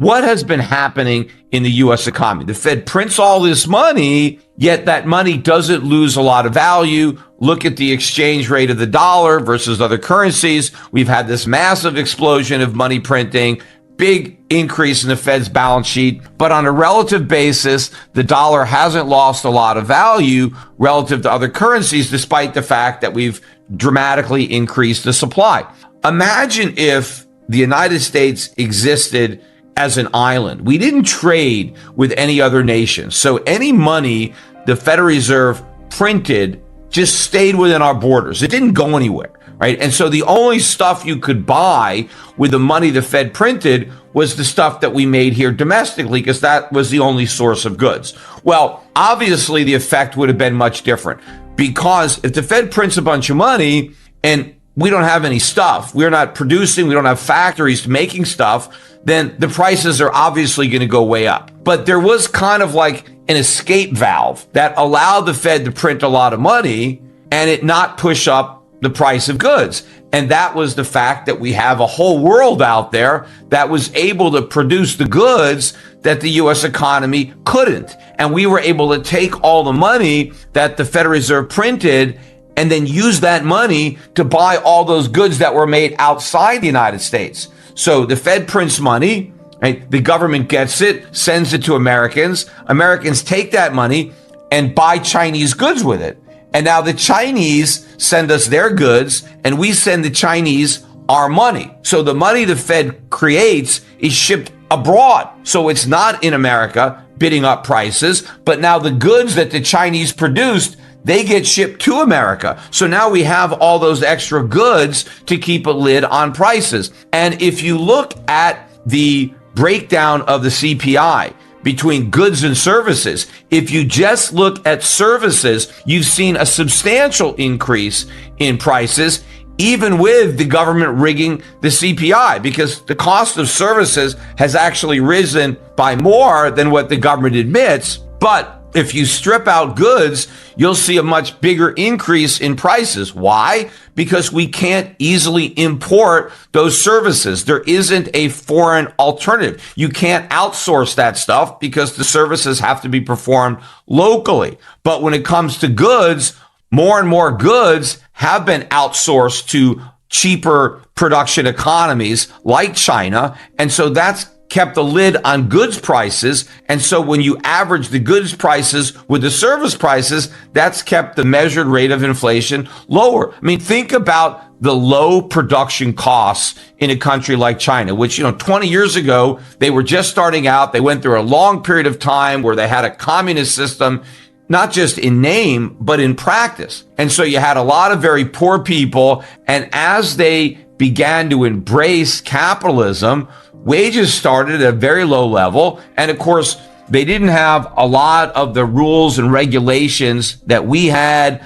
what has been happening in the U.S. economy? The Fed prints all this money, yet that money doesn't lose a lot of value. Look at the exchange rate of the dollar versus other currencies. We've had this massive explosion of money printing, big increase in the Fed's balance sheet. But on a relative basis, the dollar hasn't lost a lot of value relative to other currencies, despite the fact that we've dramatically increased the supply. Imagine if the United States existed as an island. We didn't trade with any other nation. So any money the Federal Reserve printed just stayed within our borders. It didn't go anywhere, right? And so the only stuff you could buy with the money the Fed printed was the stuff that we made here domestically, because that was the only source of goods. Well, obviously the effect would have been much different, because if the Fed prints a bunch of money and we don't have any stuff, we're not producing, we don't have factories making stuff, then the prices are obviously going to go way up. But there was kind of like an escape valve that allowed the Fed to print a lot of money and it not push up the price of goods. And that was the fact that we have a whole world out there that was able to produce the goods that the U.S. economy couldn't. And we were able to take all the money that the Federal Reserve printed and then use that money to buy all those goods that were made outside the United States. So the Fed prints money, right? The government gets it, sends it to Americans. Americans take that money and buy Chinese goods with it. And now the Chinese send us their goods and we send the Chinese our money. So the money the Fed creates is shipped abroad. So it's not in America bidding up prices, but now the goods that the Chinese produced, they get shipped to America. So now we have all those extra goods to keep a lid on prices. And if you look at the breakdown of the CPI between goods and services, if you just look at services, you've seen a substantial increase in prices, even with the government rigging the CPI, because the cost of services has actually risen by more than what the government admits. But if you strip out goods, you'll see a much bigger increase in prices. Why? Because we can't easily import those services. There isn't a foreign alternative. You can't outsource that stuff because the services have to be performed locally. But when it comes to goods, more and more goods have been outsourced to cheaper production economies like China. And so that's kept the lid on goods prices. And so when you average the goods prices with the service prices, that's kept the measured rate of inflation lower. I mean, think about the low production costs in a country like China, which, 20 years ago, they were just starting out. They went through a long period of time where they had a communist system, not just in name, but in practice. And so you had a lot of very poor people. And as they began to embrace capitalism, wages started at a very low level. And of course, they didn't have a lot of the rules and regulations that we had.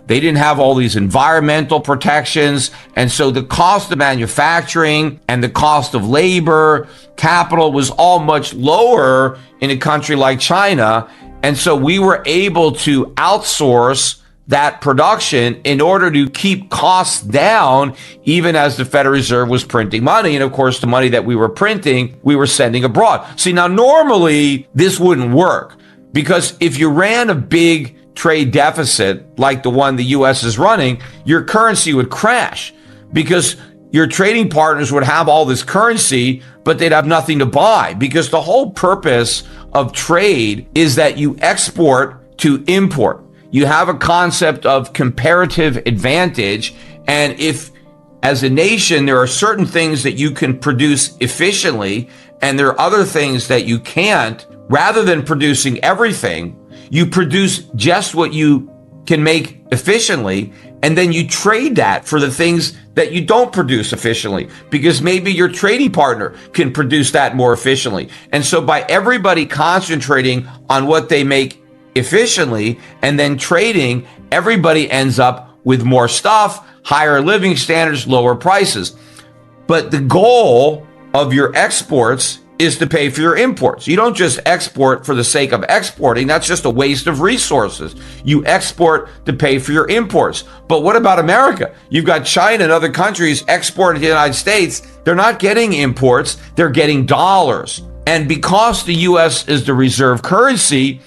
They didn't have all these environmental protections. And so the cost of manufacturing and the cost of labor, capital was all much lower in a country like China. And so we were able to outsource that production in order to keep costs down, even as the Federal Reserve was printing money. And of course, the money that we were printing, we were sending abroad. See, now normally this wouldn't work, because if you ran a big trade deficit like the one the U.S. is running, your currency would crash, because your trading partners would have all this currency, but they'd have nothing to buy, because the whole purpose of trade is that you export to import. You have a concept of comparative advantage. And if, as a nation, there are certain things that you can produce efficiently, and there are other things that you can't, rather than producing everything, you produce just what you can make efficiently, and then you trade that for the things that you don't produce efficiently, because maybe your trading partner can produce that more efficiently. And so by everybody concentrating on what they make efficiently and then trading, everybody ends up with more stuff, higher living standards, lower prices. But the goal of your exports is to pay for your imports. You don't just export for the sake of exporting. That's just a waste of resources. You export to pay for your imports. But what about America? You've got China and other countries exporting to the United States. They're not getting imports. They're getting dollars. And because the US is the reserve currency,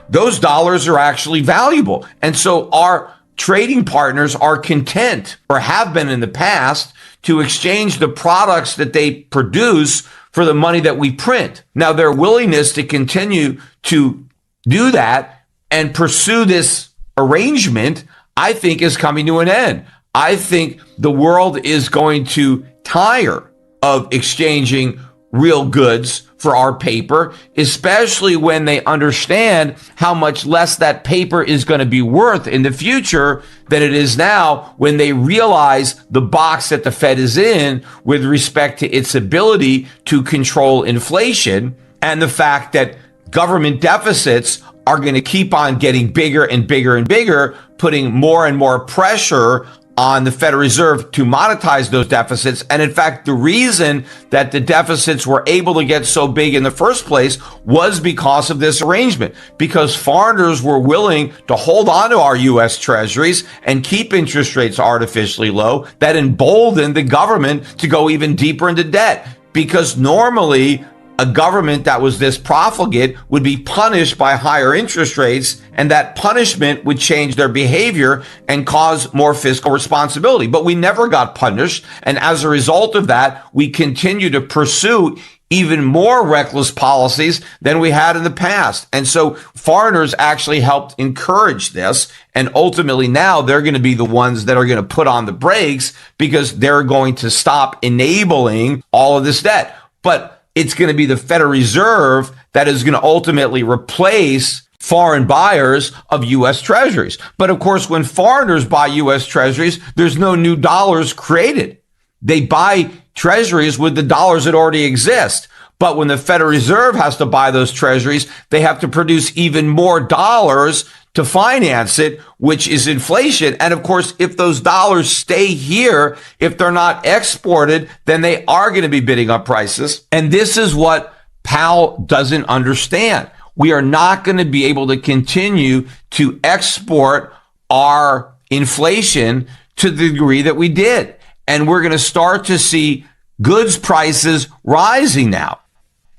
those dollars are actually valuable. And so our trading partners are content, or have been in the past, to exchange the products that they produce for the money that we print. Now, their willingness to continue to do that and pursue this arrangement, I think, is coming to an end. I think the world is going to tire of exchanging real goods for our paper, especially when they understand how much less that paper is going to be worth in the future than it is now, when they realize the box that the Fed is in with respect to its ability to control inflation, and the fact that government deficits are going to keep on getting bigger and bigger and bigger, putting more and more pressure on the Federal Reserve to monetize those deficits. And in fact, the reason that the deficits were able to get so big in the first place was because of this arrangement, because foreigners were willing to hold on to our U.S. treasuries and keep interest rates artificially low. That emboldened the government to go even deeper into debt, because normally a government that was this profligate would be punished by higher interest rates, and that punishment would change their behavior and cause more fiscal responsibility. But we never got punished. And as a result of that, we continue to pursue even more reckless policies than we had in the past. And so foreigners actually helped encourage this. And ultimately now they're going to be the ones that are going to put on the brakes, because they're going to stop enabling all of this debt. But it's going to be the Federal Reserve that is going to ultimately replace foreign buyers of U.S. treasuries. But of course, when foreigners buy U.S. treasuries, there's no new dollars created. They buy treasuries with the dollars that already exist. But when the Federal Reserve has to buy those treasuries, they have to produce even more dollars to finance it, which is inflation. And of course, if those dollars stay here, if they're not exported, then they are going to be bidding up prices. And this is what Powell doesn't understand. We are not going to be able to continue to export our inflation to the degree that we did. And we're going to start to see goods prices rising now.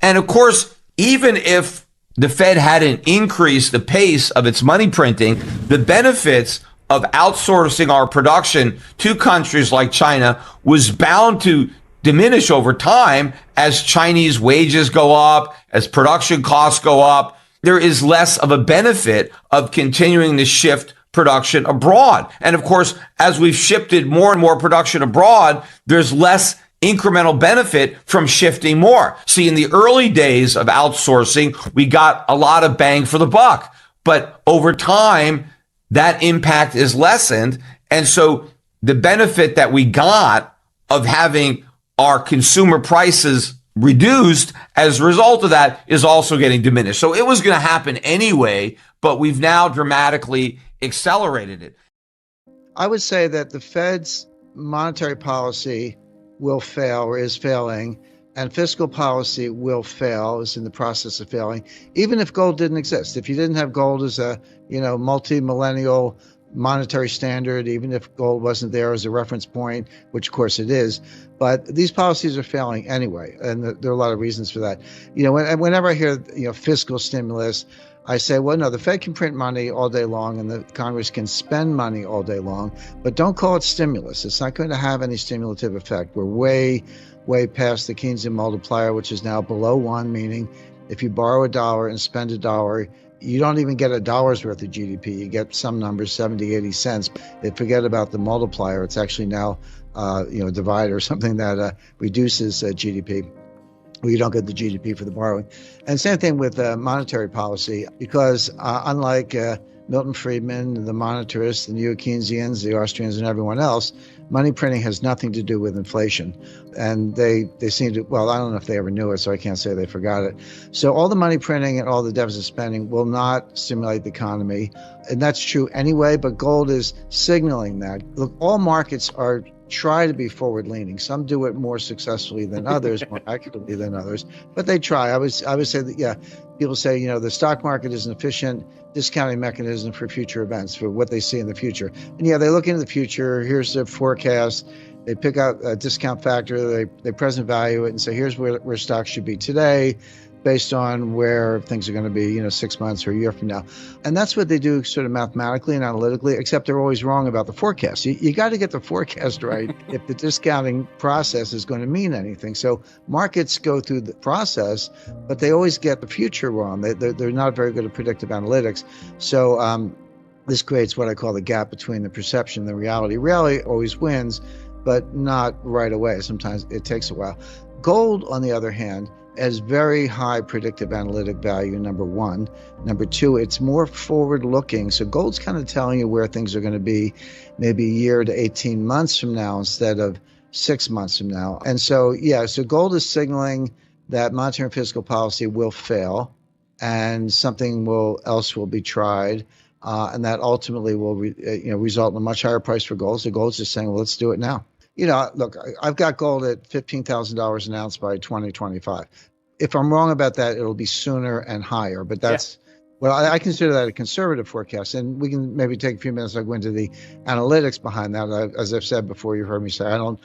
And of course, even if the Fed hadn't increased the pace of its money printing, the benefits of outsourcing our production to countries like China was bound to diminish over time as Chinese wages go up, as production costs go up. There is less of a benefit of continuing to shift production abroad. And of course, as we've shifted more and more production abroad, there's less incremental benefit from shifting more. See, in the early days of outsourcing, we got a lot of bang for the buck, but over time, that impact is lessened. And so the benefit that we got of having our consumer prices reduced as a result of that is also getting diminished. So it was going to happen anyway, but we've now dramatically accelerated it. I would say that the Fed's monetary policy will fail, or is failing, and fiscal policy will fail, is in the process of failing, even if gold didn't exist. If you didn't have gold as a, multi-millennial monetary standard, even if gold wasn't there as a reference point, which of course it is, but these policies are failing anyway, and there are a lot of reasons for that. Whenever I hear, fiscal stimulus, I say, well, no, the Fed can print money all day long and the Congress can spend money all day long, but don't call it stimulus. It's not going to have any stimulative effect. We're way, way past the Keynesian multiplier, which is now below 1, meaning if you borrow $1 and spend $1, you don't even get $1 worth of GDP. You get some numbers, 70, 80 cents. Forget about the multiplier. It's actually now, a divider or something that reduces GDP. Well, you don't get the GDP for the borrowing. And same thing with monetary policy, because unlike Milton Friedman, the monetarists, the neo-Keynesians, the Austrians, and everyone else, money printing has nothing to do with inflation. And they seem to, well, I don't know if they ever knew it, so I can't say they forgot it. So all the money printing and all the deficit spending will not stimulate the economy. And that's true anyway, but gold is signaling that. Look, all markets are try to be forward leaning. Some do it more successfully than others, more accurately than others, but they try. I would say that, yeah, people say, the stock market is an efficient discounting mechanism for future events, for what they see in the future. And yeah, they look into the future. Here's the forecast. They pick out a discount factor. They present value it and say, here's where stocks should be today, based on where things are going to be, 6 months or a year from now. And that's what they do sort of mathematically and analytically, except they're always wrong about the forecast. You got to get the forecast right if the discounting process is going to mean anything. So markets go through the process, but they always get the future wrong. They're not very good at predictive analytics. So this creates what I call the gap between the perception and the reality. Reality always wins, but not right away. Sometimes it takes a while. Gold, on the other hand, has very high predictive analytic value, number one. Number two, it's more forward-looking. So gold's kind of telling you where things are going to be maybe a year to 18 months from now instead of 6 months from now. And so, so gold is signaling that monetary and fiscal policy will fail and something else will be tried. And that ultimately will result in a much higher price for gold. So gold's just saying, well, let's do it now. Look, I've got gold at $15,000 an ounce by 2025. If I'm wrong about that, it'll be sooner and higher. But that's, I consider that a conservative forecast. And we can maybe take a few minutes to go into the analytics behind that. As I've said before, you've heard me say, I don't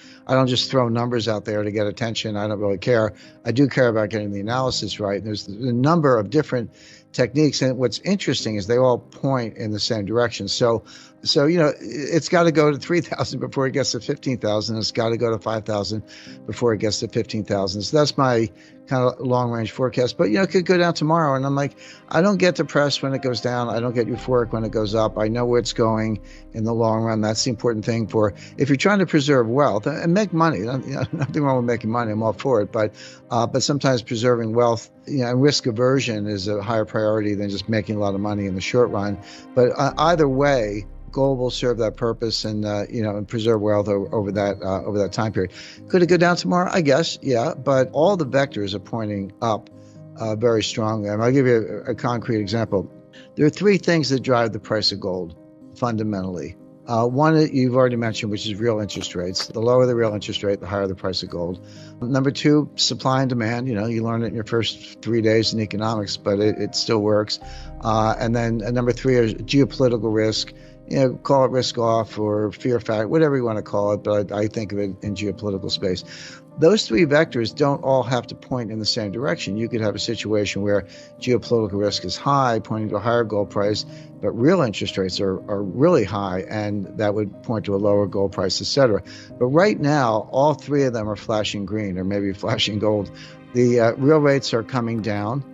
just throw numbers out there to get attention. I don't really care. I do care about getting the analysis right. And there's a number of different techniques. And what's interesting is they all point in the same direction. So it's got to go to 3,000 before it gets to 15,000. It's got to go to 5,000 before it gets to 15,000. So that's my kind of long range forecast. But, it could go down tomorrow. And I'm like, I don't get depressed when it goes down. I don't get euphoric when it goes up. I know where it's going in the long run. That's the important thing if you're trying to preserve wealth and make money. Nothing wrong with making money. I'm all for it. But sometimes preserving wealth, and risk aversion is a higher priority than just making a lot of money in the short run. But either way, gold will serve that purpose and preserve wealth over that time period. Could it go down tomorrow? I guess, yeah. But all the vectors are pointing up very strongly. And I'll give you a concrete example. There are three things that drive the price of gold fundamentally. One you've already mentioned, which is real interest rates. The lower the real interest rate, the higher the price of gold. Number two, supply and demand. You learn it in your first 3 days in economics, but it still works. And then number three is geopolitical risk. Call it risk off or fear factor, whatever you want to call it, but I think of it in geopolitical space. Those three vectors don't all have to point in the same direction. You could have a situation where geopolitical risk is high, pointing to a higher gold price, but real interest rates are really high, and that would point to a lower gold price, et cetera. But right now, all three of them are flashing green or maybe flashing gold. The real rates are coming down.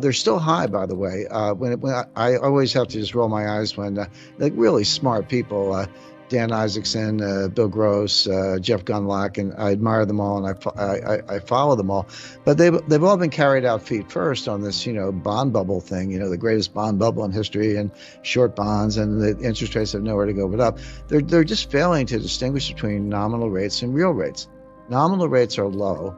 They're still high, by the way. When I always have to just roll my eyes when really smart people, Dan Isaacson, Bill Gross, Jeff Gundlach, and I admire them all and I follow them all. But they've all been carried out feet first on this bond bubble thing. The greatest bond bubble in history, and short bonds, and the interest rates have nowhere to go but up. They're just failing to distinguish between nominal rates and real rates. Nominal rates are low.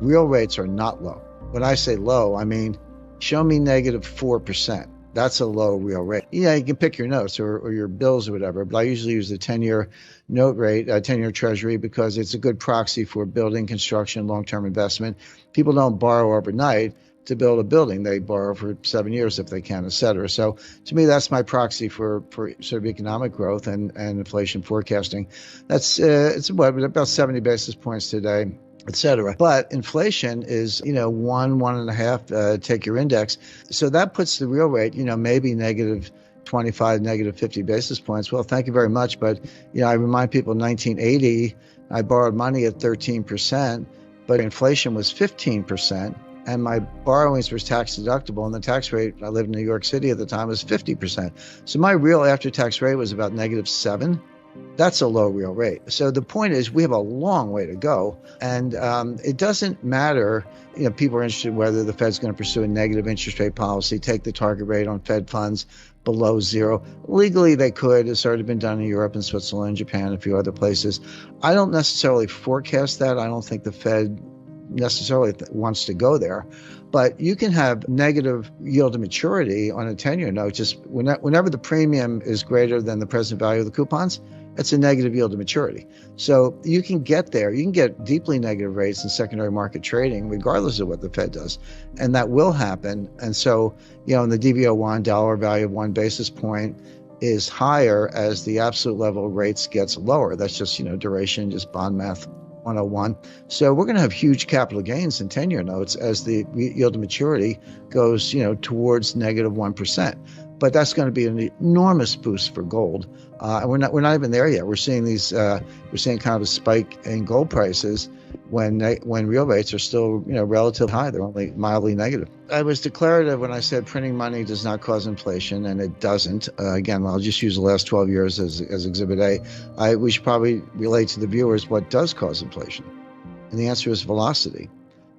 Real rates are not low. When I say low, I mean, show me negative 4%. That's a low real rate. Yeah, you can pick your notes or your bills or whatever, but I usually use the 10-year note rate, 10-year treasury, because it's a good proxy for building, construction, long-term investment. People don't borrow overnight to build a building. They borrow for 7 years if they can, et cetera. So to me, that's my proxy for sort of economic growth and inflation forecasting. It's about 70 basis points today, et cetera. But inflation is, 1.5, take your index. So that puts the real rate, maybe negative 25, negative 50 basis points. Well, thank you very much. But, I remind people in 1980, I borrowed money at 13%, but inflation was 15%. And my borrowings were tax deductible, and the tax rate, I lived in New York City at the time, was 50%. So my real after-tax rate was about negative 7. That's a low real rate. So the point is, we have a long way to go. And it doesn't matter, people are interested whether the Fed's going to pursue a negative interest rate policy, take the target rate on Fed funds below zero. Legally, they could. It's already been done in Europe and Switzerland, Japan, and a few other places. I don't necessarily forecast that. I don't think the Fed necessarily wants to go there. But you can have negative yield to maturity on a 10-year note. Just whenever the premium is greater than the present value of the coupons, That's a negative yield to maturity. So you can get there. You can get deeply negative rates in secondary market trading, regardless of what the Fed does. And that will happen. And so, in the DV01, dollar value of 1 basis point is higher as the absolute level of rates gets lower. That's just, duration, just bond math 101. So we're going to have huge capital gains in 10-year notes as the yield to maturity goes, towards negative 1%. But that's going to be an enormous boost for gold. And we're not even there yet. We're seeing kind of a spike in gold prices when real rates are still, relatively high. They're only mildly negative. I was declarative when I said printing money does not cause inflation, and it doesn't. Again, I'll just use the last 12 years as Exhibit A. We should probably relate to the viewers what does cause inflation. And the answer is velocity,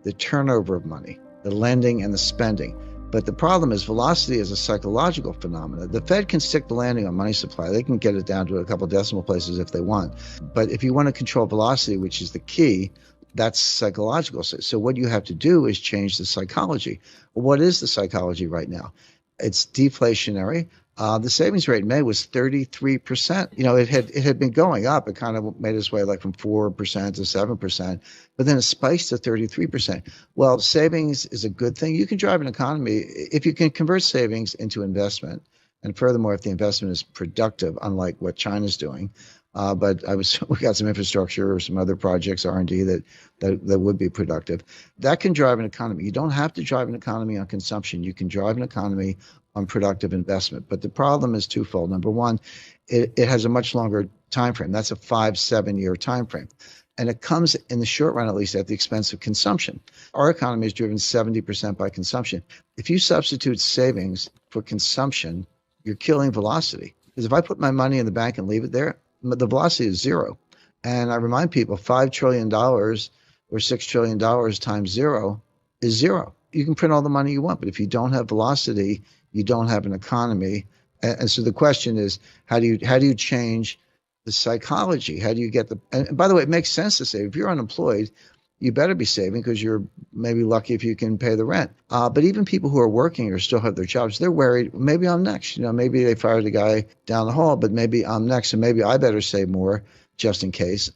the turnover of money, the lending and the spending. But the problem is velocity is a psychological phenomenon. The Fed can stick the landing on money supply. They can get it down to a couple decimal places if they want. But if you want to control velocity, which is the key, that's psychological. So what you have to do is change the psychology. Well, what is the psychology right now? It's deflationary. The savings rate in May was 33%. It had been going up. It kind of made its way like from 4% to 7%, but then it spikes to 33%. Well, savings is a good thing. You can drive an economy if you can convert savings into investment. And furthermore, if the investment is productive, unlike what China's doing. But we got some infrastructure or some other projects, R&D that would be productive. That can drive an economy. You don't have to drive an economy on consumption. You can drive an economy on productive investment. But the problem is twofold. Number one, it has a much longer time frame. That's a 5-7 year time frame. And it comes, in the short run at least, at the expense of consumption. Our economy is driven 70% by consumption. If you substitute savings for consumption, you're killing velocity. Because if I put my money in the bank and leave it there, the velocity is zero. And I remind people, $5 trillion or $6 trillion times zero is zero. You can print all the money you want, but if you don't have velocity, you don't have an economy. And so the question is, how do you change the psychology? How do you get and by the way, it makes sense to say if you're unemployed, you better be saving because you're maybe lucky if you can pay the rent. But even people who are working or still have their jobs, they're worried, maybe I'm next. Maybe they fired the guy down the hall, but maybe I'm next. And maybe I better save more just in case,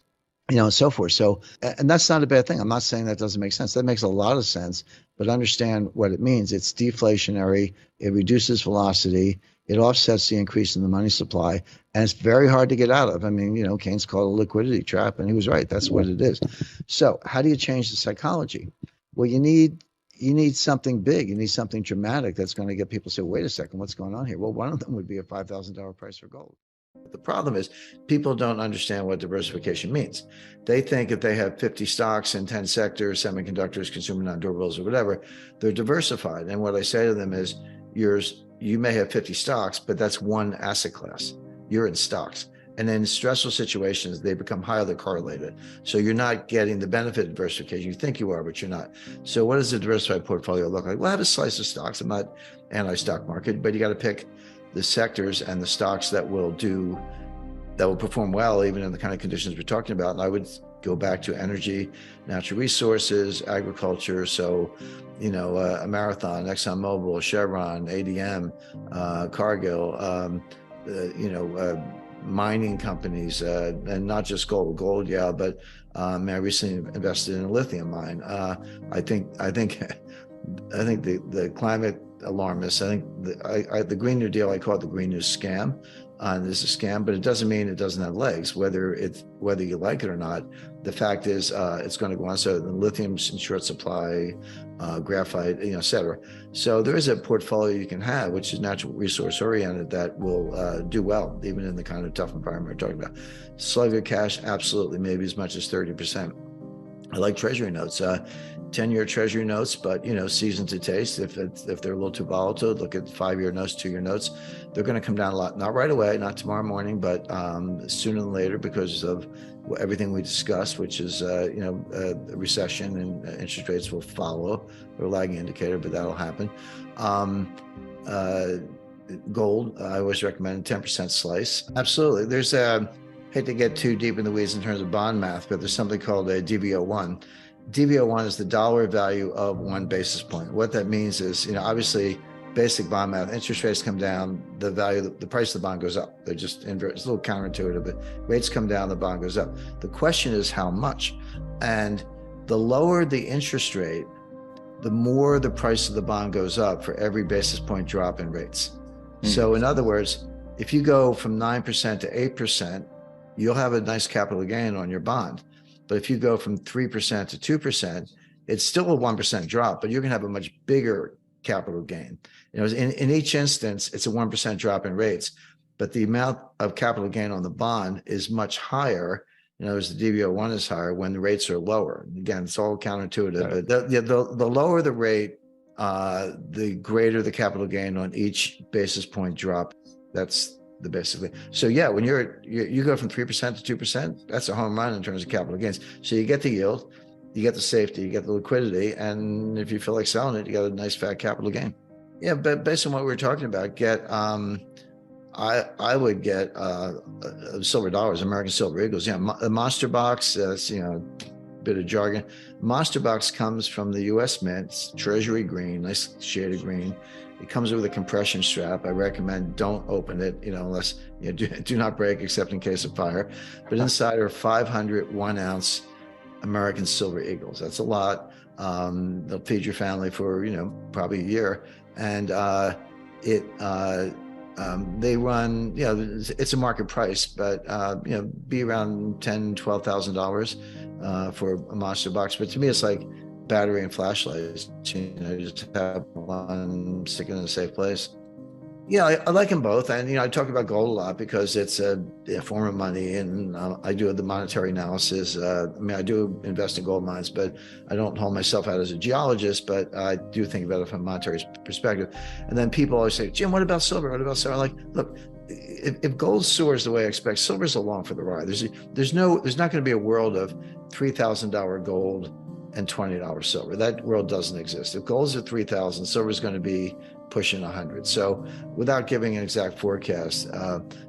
and so forth. So, and that's not a bad thing. I'm not saying that doesn't make sense. That makes a lot of sense, but understand what it means. It's deflationary. It reduces velocity. It offsets the increase in the money supply, and it's very hard to get out of. I mean, Keynes called it a liquidity trap, and he was right. That's what it is. So how do you change the psychology? Well, you need something big. You need something dramatic that's going to get people to say, wait a second, what's going on here? Well, one of them would be a $5,000 price for gold. The problem is people don't understand what diversification means. They think if they have 50 stocks in 10 sectors, semiconductors, consumer non-durables, or whatever, they're diversified. And what I say to them is, you may have 50 stocks, but that's one asset class. You're in stocks. And then in stressful situations, they become highly correlated. So you're not getting the benefit of diversification. You think you are, but you're not. So what does a diversified portfolio look like? Well, I have a slice of stocks. I'm not anti-stock market, but you got to pick the sectors and the stocks that will perform well, even in the kind of conditions we're talking about. And I would go back to energy, natural resources, agriculture. So, a Marathon, ExxonMobil, Chevron, ADM, Cargill, mining companies, and not just gold, yeah, but I recently invested in a lithium mine. I think the climate alarmists, I think the Green New Deal, I call it the Green New Scam. This is a scam, but it doesn't mean it doesn't have legs, whether you like it or not. The fact is, it's going to go on. So the lithium's in short supply, graphite, et cetera. So there is a portfolio you can have, which is natural resource oriented, that will do well, even in the kind of tough environment we're talking about. Slug of cash, absolutely, maybe as much as 30%. I like treasury notes, 10-year treasury notes, but seasoned to taste. If they're a little too volatile, look at 5-year notes, 2-year notes. They're going to come down a lot, not right away, not tomorrow morning, but sooner than later, because of everything we discussed, which is a recession and interest rates will follow. They're a lagging indicator, but that'll happen. Gold, I always recommend 10% slice. Absolutely. There's hate to get too deep in the weeds in terms of bond math, but there's something called a DV01. DV01 is the dollar value of 1 basis point. What that means is, obviously basic bond math. Interest rates come down, the value, the price of the bond goes up. They're just inverse. It's a little counterintuitive, but rates come down, the bond goes up. The question is how much? And the lower the interest rate, the more the price of the bond goes up for every basis point drop in rates. So in other words, if you go from 9% to 8%, you'll have a nice capital gain on your bond. But if you go from 3% to 2%, it's still a 1% drop, but you're going to have a much bigger capital gain. In each instance, it's a 1% drop in rates, but the amount of capital gain on the bond is much higher. As the DV01 is higher when the rates are lower. Again, it's all counterintuitive, right. But the lower the rate, the greater the capital gain on each basis point drop. That's the basically. So yeah, when you go from 3% to 2%, that's a home run in terms of capital gains. So you get the yield, you get the safety, you get the liquidity, and if you feel like selling it, you got a nice fat capital gain. Yeah, but based on what we were talking about, I would get silver dollars, American silver eagles. Yeah, a monster box. That's bit of jargon. Monster box comes from the U.S. Mint. It's treasury green, nice shade of green. It comes with a compression strap. I recommend don't open it, unless do not break except in case of fire. But inside are 500 1-ounce American silver eagles. That's a lot. They'll feed your family for probably a year, and they run, it's a market price, but be around $10,000-$12,000 for a monster box. But to me, it's like battery and flashlights. Just have one, stick it in a safe place. Yeah, I like them both, and I talk about gold a lot because it's a form of money, and I do the monetary analysis. I do invest in gold mines, but I don't hold myself out as a geologist. But I do think about it from a monetary perspective. And then people always say, "Jim, what about silver? What about silver?" I'm like, look, if gold soars the way I expect, silver's along for the ride. There's not going to be a world of $3,000 gold and $20 silver. That world doesn't exist. If gold's at 3,000, silver's going to be pushing 100. So without giving an exact forecast,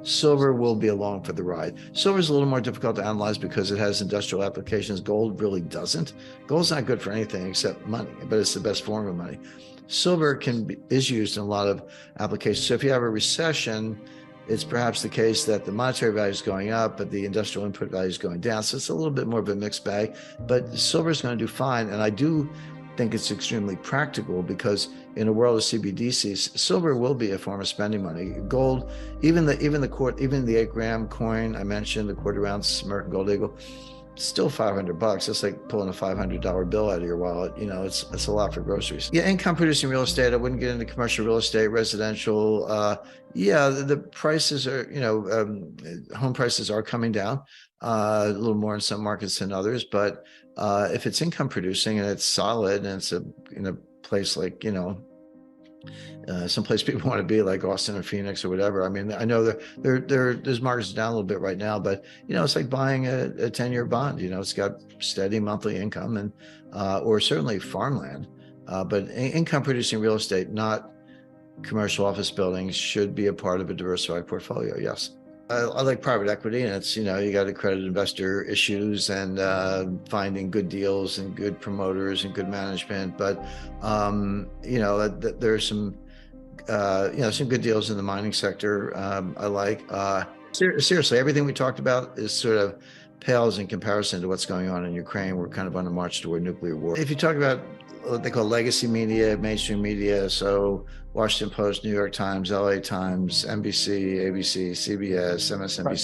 silver will be along for the ride. Silver is a little more difficult to analyze because it has industrial applications. Gold really doesn't. Gold's not good for anything except money, but it's the best form of money. Silver is used in a lot of applications. So if you have a recession, it's perhaps the case that the monetary value is going up, but the industrial input value is going down. So it's a little bit more of a mixed bag, but silver is going to do fine. And I do think it's extremely practical because in a world of CBDCs, silver will be a form of spending money. Gold, even the 8-gram coin I mentioned, the quarter-ounce American gold eagle, still $500. It's like pulling a $500 bill out of your wallet. It's a lot for groceries. Yeah, income producing real estate. I wouldn't get into commercial real estate, residential. The prices are, home prices are coming down a little more in some markets than others. But if it's income producing and it's solid and it's in a place like, someplace people want to be, like Austin or Phoenix or whatever. I mean, I know there's markets down a little bit right now, but it's like buying a 10-year bond. It's got steady monthly income and or certainly farmland, but income producing real estate, not commercial office buildings, should be a part of a diversified portfolio. Yes. I like private equity, and it's, you got accredited investor issues and finding good deals and good promoters and good management. But, there's some, some good deals in the mining sector. I like, seriously, everything we talked about is sort of pales in comparison to what's going on in Ukraine. We're kind of on the march toward nuclear war. If you talk about what they call legacy media, mainstream media, so Washington Post, New York Times, LA Times, NBC, ABC, CBS, MSNBC, right,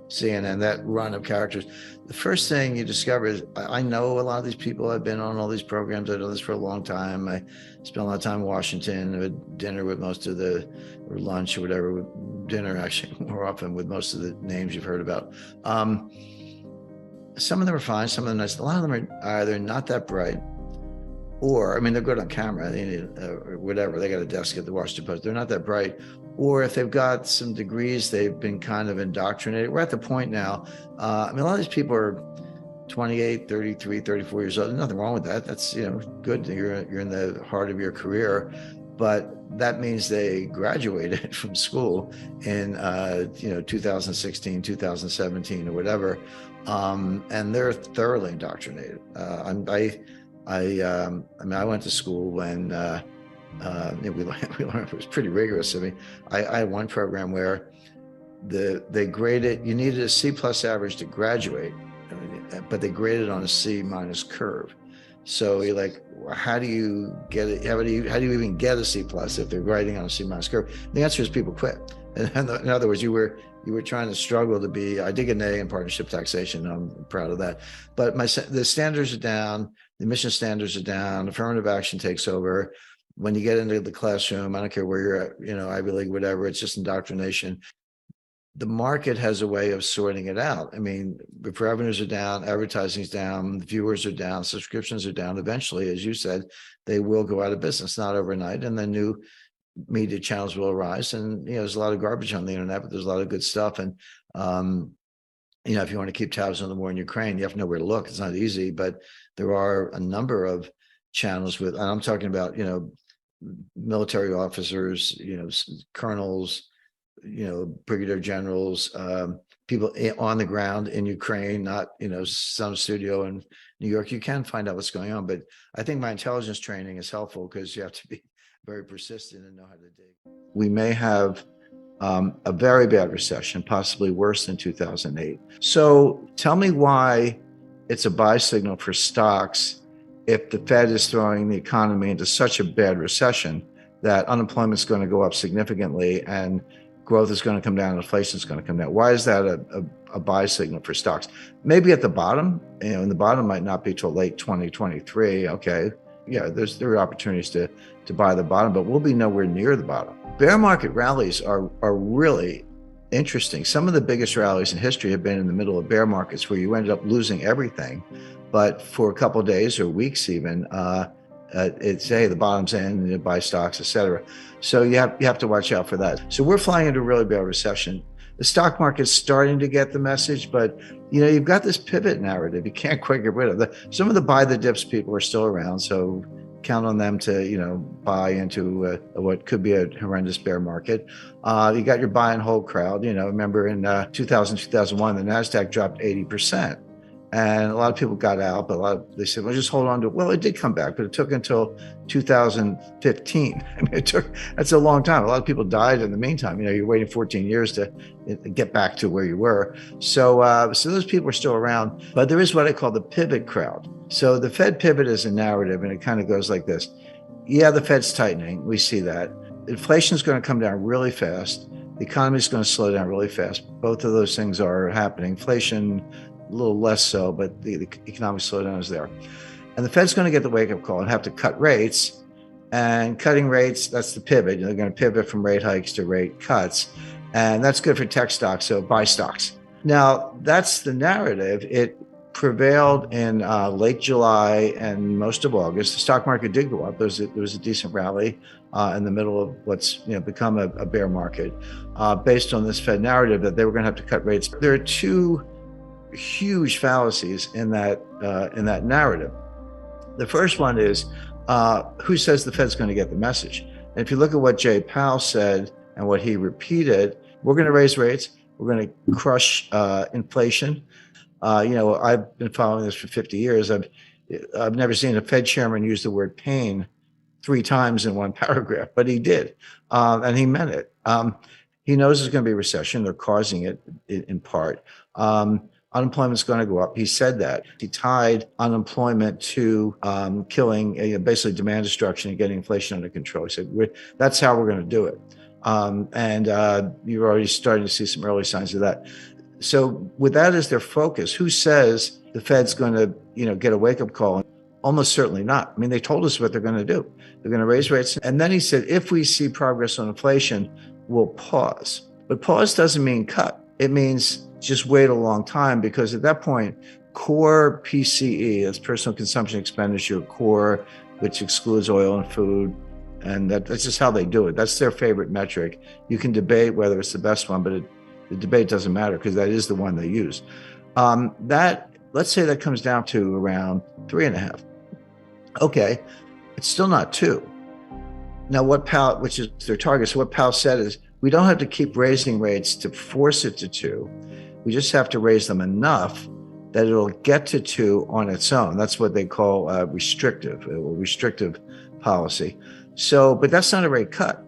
CNN, that run of characters, the first thing you discover is, I know a lot of these people. I've been on all these programs. I've done this for a long time. I spent a lot of time in Washington. I had dinner with most of or lunch or whatever, dinner actually more often with most of the names you've heard about. Some of them are fine, some of them nice. A lot of them are either not that bright, or, they're good on camera, or whatever. They got a desk at the Washington Post. They're not that bright. Or if they've got some degrees, they've been kind of indoctrinated. We're at the point now. A lot of these people are 28, 33, 34 years old. There's nothing wrong with that. That's, good. You're in the heart of your career. But that means they graduated from school in, 2016, 2017, or whatever. And they're thoroughly indoctrinated. I went to school when we learned it was pretty rigorous. I mean, I had one program where they graded, you needed a C plus average to graduate, but they graded on a C minus curve. So you're like, how do you get it? How do you even get a C plus if they're grading on a C minus curve? The answer is people quit. In other words, you were trying to struggle to be. I did get an A in partnership taxation. I'm proud of that. But the standards are down. The emission standards are down. Affirmative action takes over. When you get into the classroom, I don't care where you're at, Ivy League, whatever. It's just indoctrination. The market has a way of sorting it out. I mean, if revenues are down, advertising's down, viewers are down, subscriptions are down, eventually, as you said, they will go out of business, not overnight, and then new media channels will arise. And there's a lot of garbage on the internet, but there's a lot of good stuff. And if you want to keep tabs on the war in Ukraine, you have to know where to look. It's not easy, but there are a number of channels and I'm talking about military officers, colonels, brigadier generals, people on the ground in Ukraine, not, some studio in New York. You can find out what's going on. But I think my intelligence training is helpful because you have to be very persistent and know how to dig. We may have a very bad recession, possibly worse than 2008. So tell me why it's a buy signal for stocks if the Fed is throwing the economy into such a bad recession that unemployment is going to go up significantly and growth is going to come down, inflation is going to come down. Why is that a buy signal for stocks? Maybe at the bottom, and the bottom might not be till late 2023. Okay, yeah, there are opportunities to buy the bottom, but we'll be nowhere near the bottom. Bear market rallies are really interesting. Some of the biggest rallies in history have been in the middle of bear markets where you ended up losing everything, but for a couple of days or weeks even, it's the bottom's in, and you buy stocks, etc. So you have to watch out for that. So we're flying into a really bad recession. The stock market's starting to get the message, but you've got this pivot narrative. You can't quite get rid of that. Some of the buy the dips people are still around, so count on them to buy into what could be a horrendous bear market. You got your buy and hold crowd. Remember in 2000, 2001, the NASDAQ dropped 80%. And a lot of people got out, but they said, well, just hold on to it. Well, it did come back, but it took until 2015. I mean, that's a long time. A lot of people died in the meantime. You're waiting 14 years to get back to where you were. So those people are still around, but there is what I call the pivot crowd. So the Fed pivot is a narrative, and it kind of goes like this. Yeah, the Fed's tightening. We see that. Inflation is going to come down really fast. The economy is going to slow down really fast. Both of those things are happening. Inflation, a little less so, but the economic slowdown is there. And the Fed's going to get the wake-up call and have to cut rates. And cutting rates, that's the pivot. They're going to pivot from rate hikes to rate cuts. And that's good for tech stocks, so buy stocks. Now, that's the narrative. It prevailed in late July and most of August. The stock market did go up. There was a decent rally in the middle of what's become a bear market based on this Fed narrative that they were going to have to cut rates. There are two huge fallacies in that narrative. The first one is who says the Fed's going to get the message? And if you look at what Jay Powell said and what he repeated, we're going to raise rates. We're going to crush inflation. I've been following this for 50 years. I've never seen a Fed chairman use the word pain 3 times in one paragraph, but he did, and he meant it. He knows there's going to be a recession. They're causing it in part. Unemployment's going to go up. He said that. He tied unemployment to killing, basically demand destruction and getting inflation under control. He said, that's how we're going to do it. And you're already starting to see some early signs of that. So with that as their focus, who says the Fed's going to, get a wake-up call? Almost certainly not. I mean, they told us what they're going to do. They're going to raise rates. And then he said, if we see progress on inflation, we'll pause. But pause doesn't mean cut. It means just wait a long time, because at that point, core PCE, that's personal consumption expenditure, core, which excludes oil and food, and that's just how they do it. That's their favorite metric. You can debate whether it's the best one, but the debate doesn't matter because that is the one they use. Let's say that comes down to around 3.5. Okay, it's still not 2. Now, what Powell, which is their target, so what Powell said is, we don't have to keep raising rates to force it to 2. We just have to raise them enough that it'll get to 2 on its own. That's what they call restrictive policy. So, but that's not a rate cut.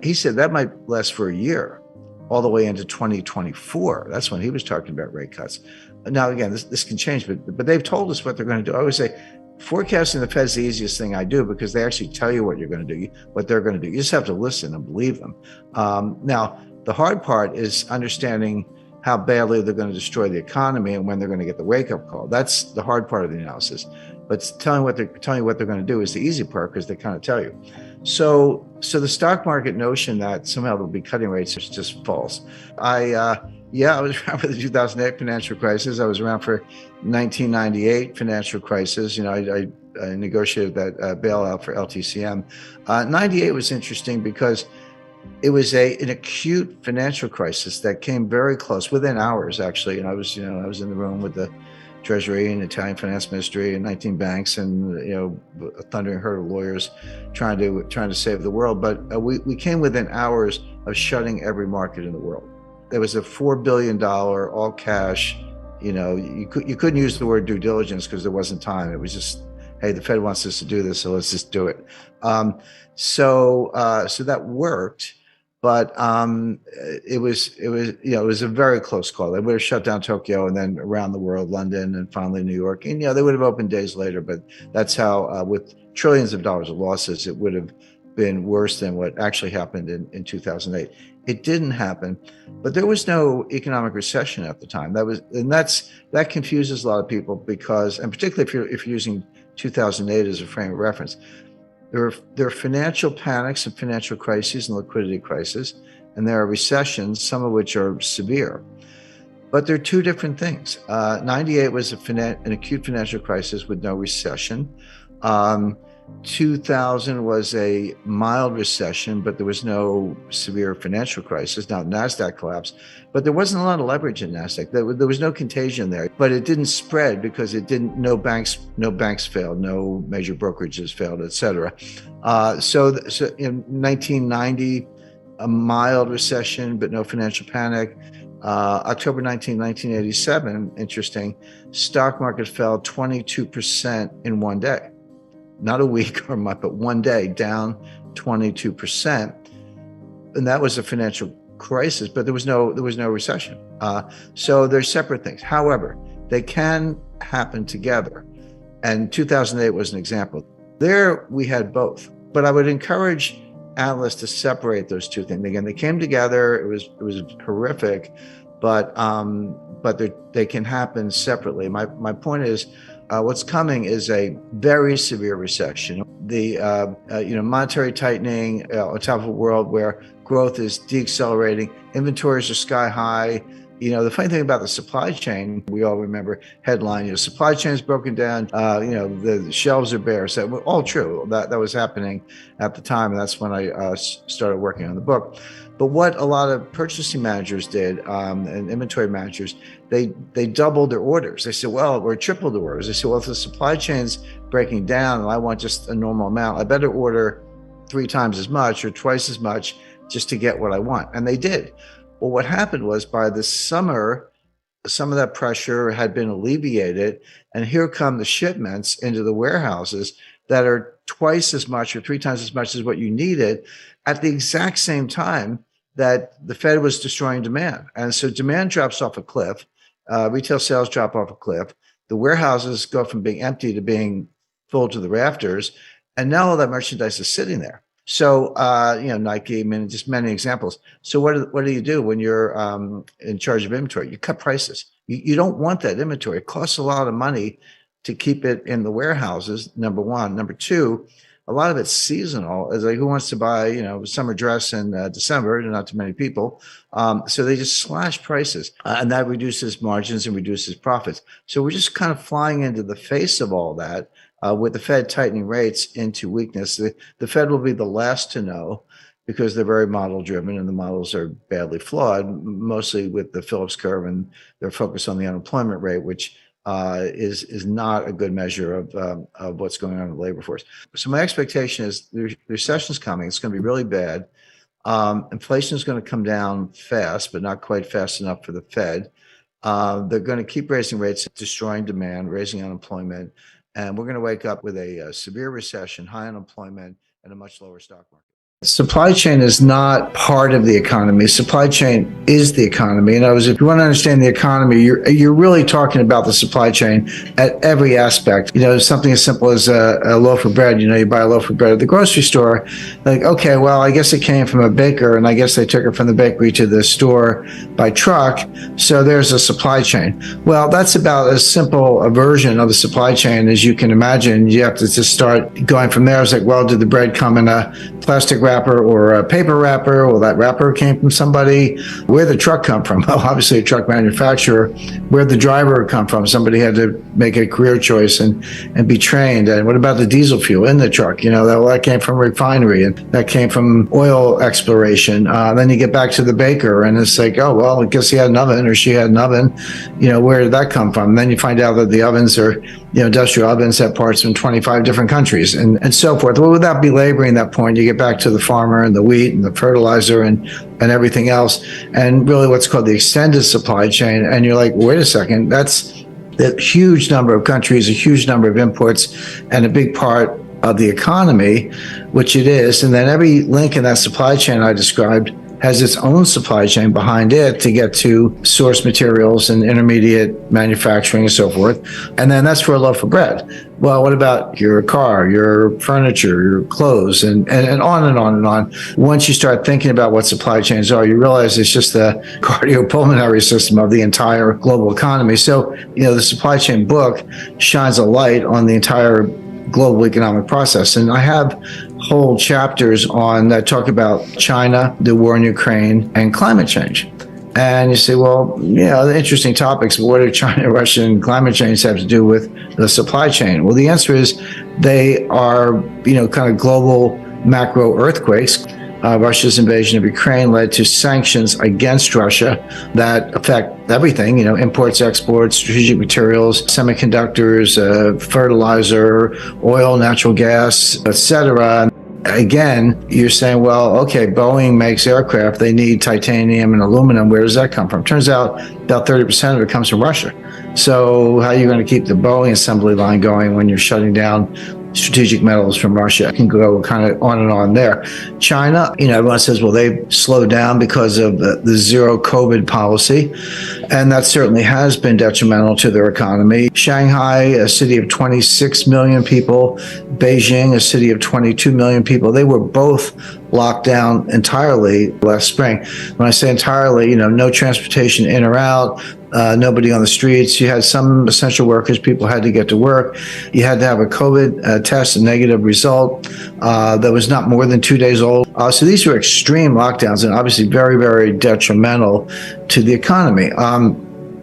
He said that might last for a year, all the way into 2024. That's when he was talking about rate cuts. Now, again, this can change, but they've told us what they're going to do. I always say, forecasting the Fed's the easiest thing I do because they actually tell you what you're going to do, what they're going to do. You just have to listen and believe them. Now, the hard part is understanding how badly they're going to destroy the economy and when they're going to get the wake-up call. That's the hard part of the analysis. But telling what they're going to do is the easy part because they kind of tell you. So the stock market notion that somehow they'll be cutting rates is just false. I was around for the 2008 financial crisis. I was around for 1998 financial crisis. You know, I negotiated that bailout for LTCM. 98 was interesting because it was an acute financial crisis that came very close, within hours, actually. And I was in the room with the Treasury and Italian finance ministry and 19 banks and, a thundering herd of lawyers trying to save the world. But we came within hours of shutting every market in the world. There was a $4 billion all cash, you couldn't use the word due diligence because there wasn't time. It was just, hey, the Fed wants us to do this, so let's just do it. So that worked, but it was a very close call. They would have shut down Tokyo and then around the world, London and finally New York. And they would have opened days later, but that's how, with trillions of dollars of losses, it would have been worse than what actually happened in 2008. It didn't happen, but there was no economic recession at the time. That confuses a lot of people because, and particularly if you're using 2008 as a frame of reference, there are financial panics and financial crises and liquidity crises, and there are recessions, some of which are severe. But they're two different things. 98 was an acute financial crisis with no recession. 2000 was a mild recession, but there was no severe financial crisis. Now, NASDAQ collapsed, but there wasn't a lot of leverage in NASDAQ. There was no contagion there, but it didn't spread because no banks failed, no major brokerages failed, et cetera. So in 1990, a mild recession, but no financial panic. October 1987, interesting, stock market fell 22% in one day. Not a week or a month, but one day, down 22%. And that was a financial crisis, but there was no recession. So they're separate things. However, they can happen together. And 2008 was an example. There we had both. But I would encourage analysts to separate those two things. Again, they came together. It was horrific, but they can happen separately. My point is, what's coming is a very severe recession. The monetary tightening on top of a world where growth is deaccelerating, inventories are sky high. The funny thing about the supply chain, we all remember headline, supply chain is broken down, the shelves are bare. So all true. That was happening at the time, and that's when I started working on the book. But what a lot of purchasing managers did, and inventory managers, they doubled their orders. They said, or tripled the orders. They said, if the supply chain's breaking down and I want just a normal amount, I better order 3 times as much or twice as much just to get what I want. And they did. Well, what happened was by the summer, some of that pressure had been alleviated, and here come the shipments into the warehouses that are twice as much or 3 times as much as what you needed at the exact same time that the Fed was destroying demand. And so demand drops off a cliff, retail sales drop off a cliff, the warehouses go from being empty to being full to the rafters, and now all that merchandise is sitting there. So, Nike, just many examples. So what do you do when you're in charge of inventory? You cut prices. You don't want that inventory. It costs a lot of money to keep it in the warehouses, number one. Number two, a lot of it's seasonal. It's like, who wants to buy, a summer dress in December? Not too many people. So they just slash prices, and that reduces margins and reduces profits. So we're just kind of flying into the face of all that. With the Fed tightening rates into weakness. The Fed will be the last to know because they're very model driven and the models are badly flawed, mostly with the Phillips curve and their focus on the unemployment rate, which is not a good measure of what's going on in the labor force. So my expectation is the recession's coming. It's going to be really bad. Inflation is going to come down fast, but not quite fast enough for the Fed. They're going to keep raising rates, destroying demand, raising unemployment. And we're going to wake up with a severe recession, high unemployment, and a much lower stock market. Supply chain is not part of the economy. Supply chain is the economy. In other words, if you want to understand the economy, you're really talking about the supply chain at every aspect. Something as simple as a loaf of bread. You buy a loaf of bread at the grocery store. Like, okay, well, I guess it came from a baker, and I guess they took it from the bakery to the store by truck. So there's a supply chain. Well, that's about as simple a version of the supply chain as you can imagine. You have to just start going from there. It's like, well, did the bread come in a plastic wrapper or a paper wrapper? Well, that wrapper came from somebody. Where'd the truck come from? Well, obviously a truck manufacturer. Where'd the driver come from? Somebody had to make a career choice and be trained. And what about the diesel fuel in the truck? That came from a refinery, and that came from oil exploration. Then you get back to the baker, and it's like, oh, well, I guess he had an oven or she had an oven. Where did that come from? And then you find out that the ovens are, industrial ovens have parts from 25 different countries and so forth. Well, without belaboring that point, you get back to the farmer and the wheat and the fertilizer and everything else, and really what's called the extended supply chain. And you're like, wait a second, that's a huge number of countries, a huge number of imports, and a big part of the economy, which it is. And then every link in that supply chain I described has its own supply chain behind it to get to source materials and intermediate manufacturing and so forth. And then that's for a loaf of bread. Well, what about your car, your furniture, your clothes, and on and on and on. Once you start thinking about what supply chains are, you realize it's just the cardiopulmonary system of the entire global economy. So, the supply chain book shines a light on the entire global economic process. And I have whole chapters on that talk about China, the war in Ukraine, and climate change. And you say, well, the interesting topics, but what do China, Russia, and climate change have to do with the supply chain? Well, the answer is they are, kind of global macro earthquakes. Russia's invasion of Ukraine led to sanctions against Russia that affect everything, imports, exports, strategic materials, semiconductors, fertilizer, oil, natural gas, etc. Again, you're saying, well, okay, Boeing makes aircraft. They need titanium and aluminum. Where does that come from? Turns out about 30% of it comes from Russia. So how are you going to keep the Boeing assembly line going when you're shutting down strategic metals from Russia? I can go kind of on and on there. China, everyone says, well, they slowed down because of the zero COVID policy, and that certainly has been detrimental to their economy. Shanghai, a city of 26 million people, Beijing, a city of 22 million people, they were both locked down entirely last spring. When I say entirely, no transportation in or out, nobody on the streets. You had some essential workers, people had to get to work. You had to have a COVID test, a negative result that was not more than 2 days old. So these were extreme lockdowns and obviously very, very detrimental to the economy.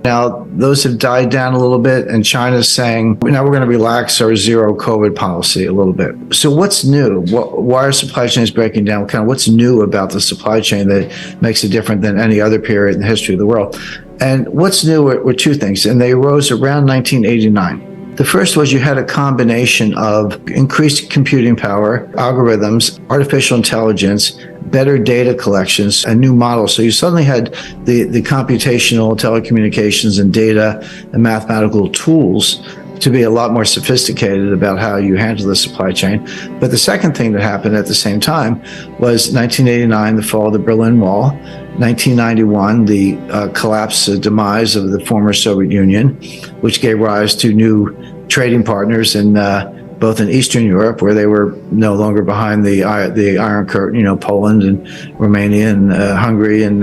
Now, those have died down a little bit, and China's saying, now we're going to relax our zero COVID policy a little bit. So what's new? Why are supply chains breaking down? What's new about the supply chain that makes it different than any other period in the history of the world? And what's new were two things, and they arose around 1989. The first was you had a combination of increased computing power, algorithms, artificial intelligence, better data collections, and new models. So you suddenly had the computational telecommunications and data and mathematical tools to be a lot more sophisticated about how you handle the supply chain. But the second thing that happened at the same time was 1989, the fall of the Berlin Wall, 1991, the collapse, demise of the former Soviet Union, which gave rise to new trading partners in both in Eastern Europe, where they were no longer behind the Iron Curtain, Poland and Romania and Hungary and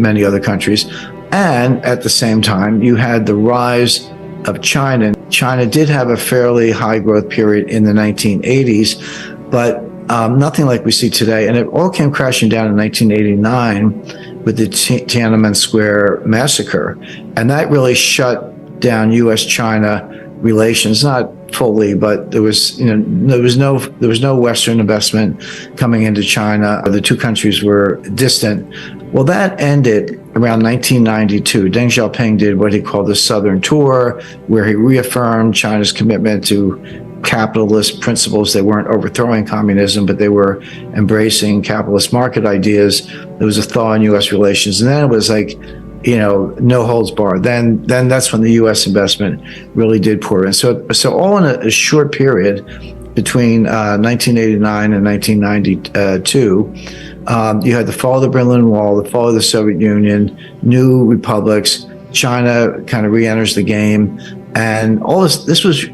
many other countries. And at the same time, you had the rise of China. China did have a fairly high growth period in the 1980s, but nothing like we see today. And it all came crashing down in 1989 with the Tiananmen Square massacre. And that really shut down U.S.-China relations, not fully, but there was no Western investment coming into China. The two countries were distant. Well, that ended around 1992. Deng Xiaoping did what he called the Southern Tour, where he reaffirmed China's commitment to capitalist principles. They weren't overthrowing communism, but they were embracing capitalist market ideas. There was a thaw in U.S. relations, and then it was like, no holds barred. Then that's when the U.S. investment really did pour in. So all in a short period, between 1989 and 1992. You had the fall of the Berlin Wall, the fall of the Soviet Union, new republics. China kind of re-enters the game, and all this was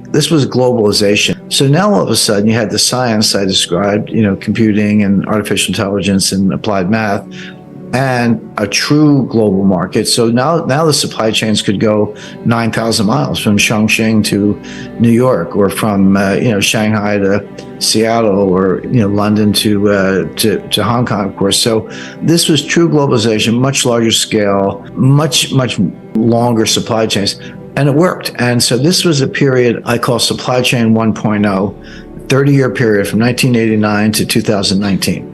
globalization. So now all of a sudden you had the science I described, computing and artificial intelligence and applied math, and a true global market. So now the supply chains could go 9,000 miles from Chongqing to New York, or from Shanghai to Seattle, or London to Hong Kong, of course. So this was true globalization, much larger scale, much longer supply chains, and it worked. And so this was a period I call supply chain 1.0, 30-year period from 1989 to 2019.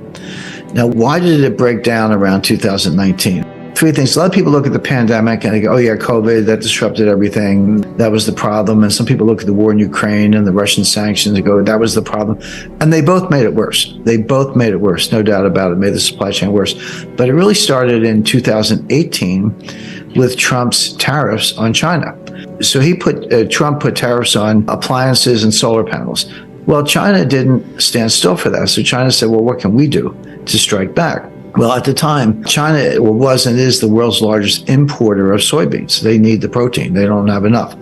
Now, why did it break down around 2019? Three things. A lot of people look at the pandemic and they go, oh yeah, COVID, that disrupted everything. That was the problem. And some people look at the war in Ukraine and the Russian sanctions and go, that was the problem. And they both made it worse. They both made it worse, no doubt about it, made the supply chain worse. But it really started in 2018 with Trump's tariffs on China. So Trump put tariffs on appliances and solar panels. Well, China didn't stand still for that. So China said, well, what can we do to strike back? Well, at the time, China was and is the world's largest importer of soybeans. They need the protein. They don't have enough.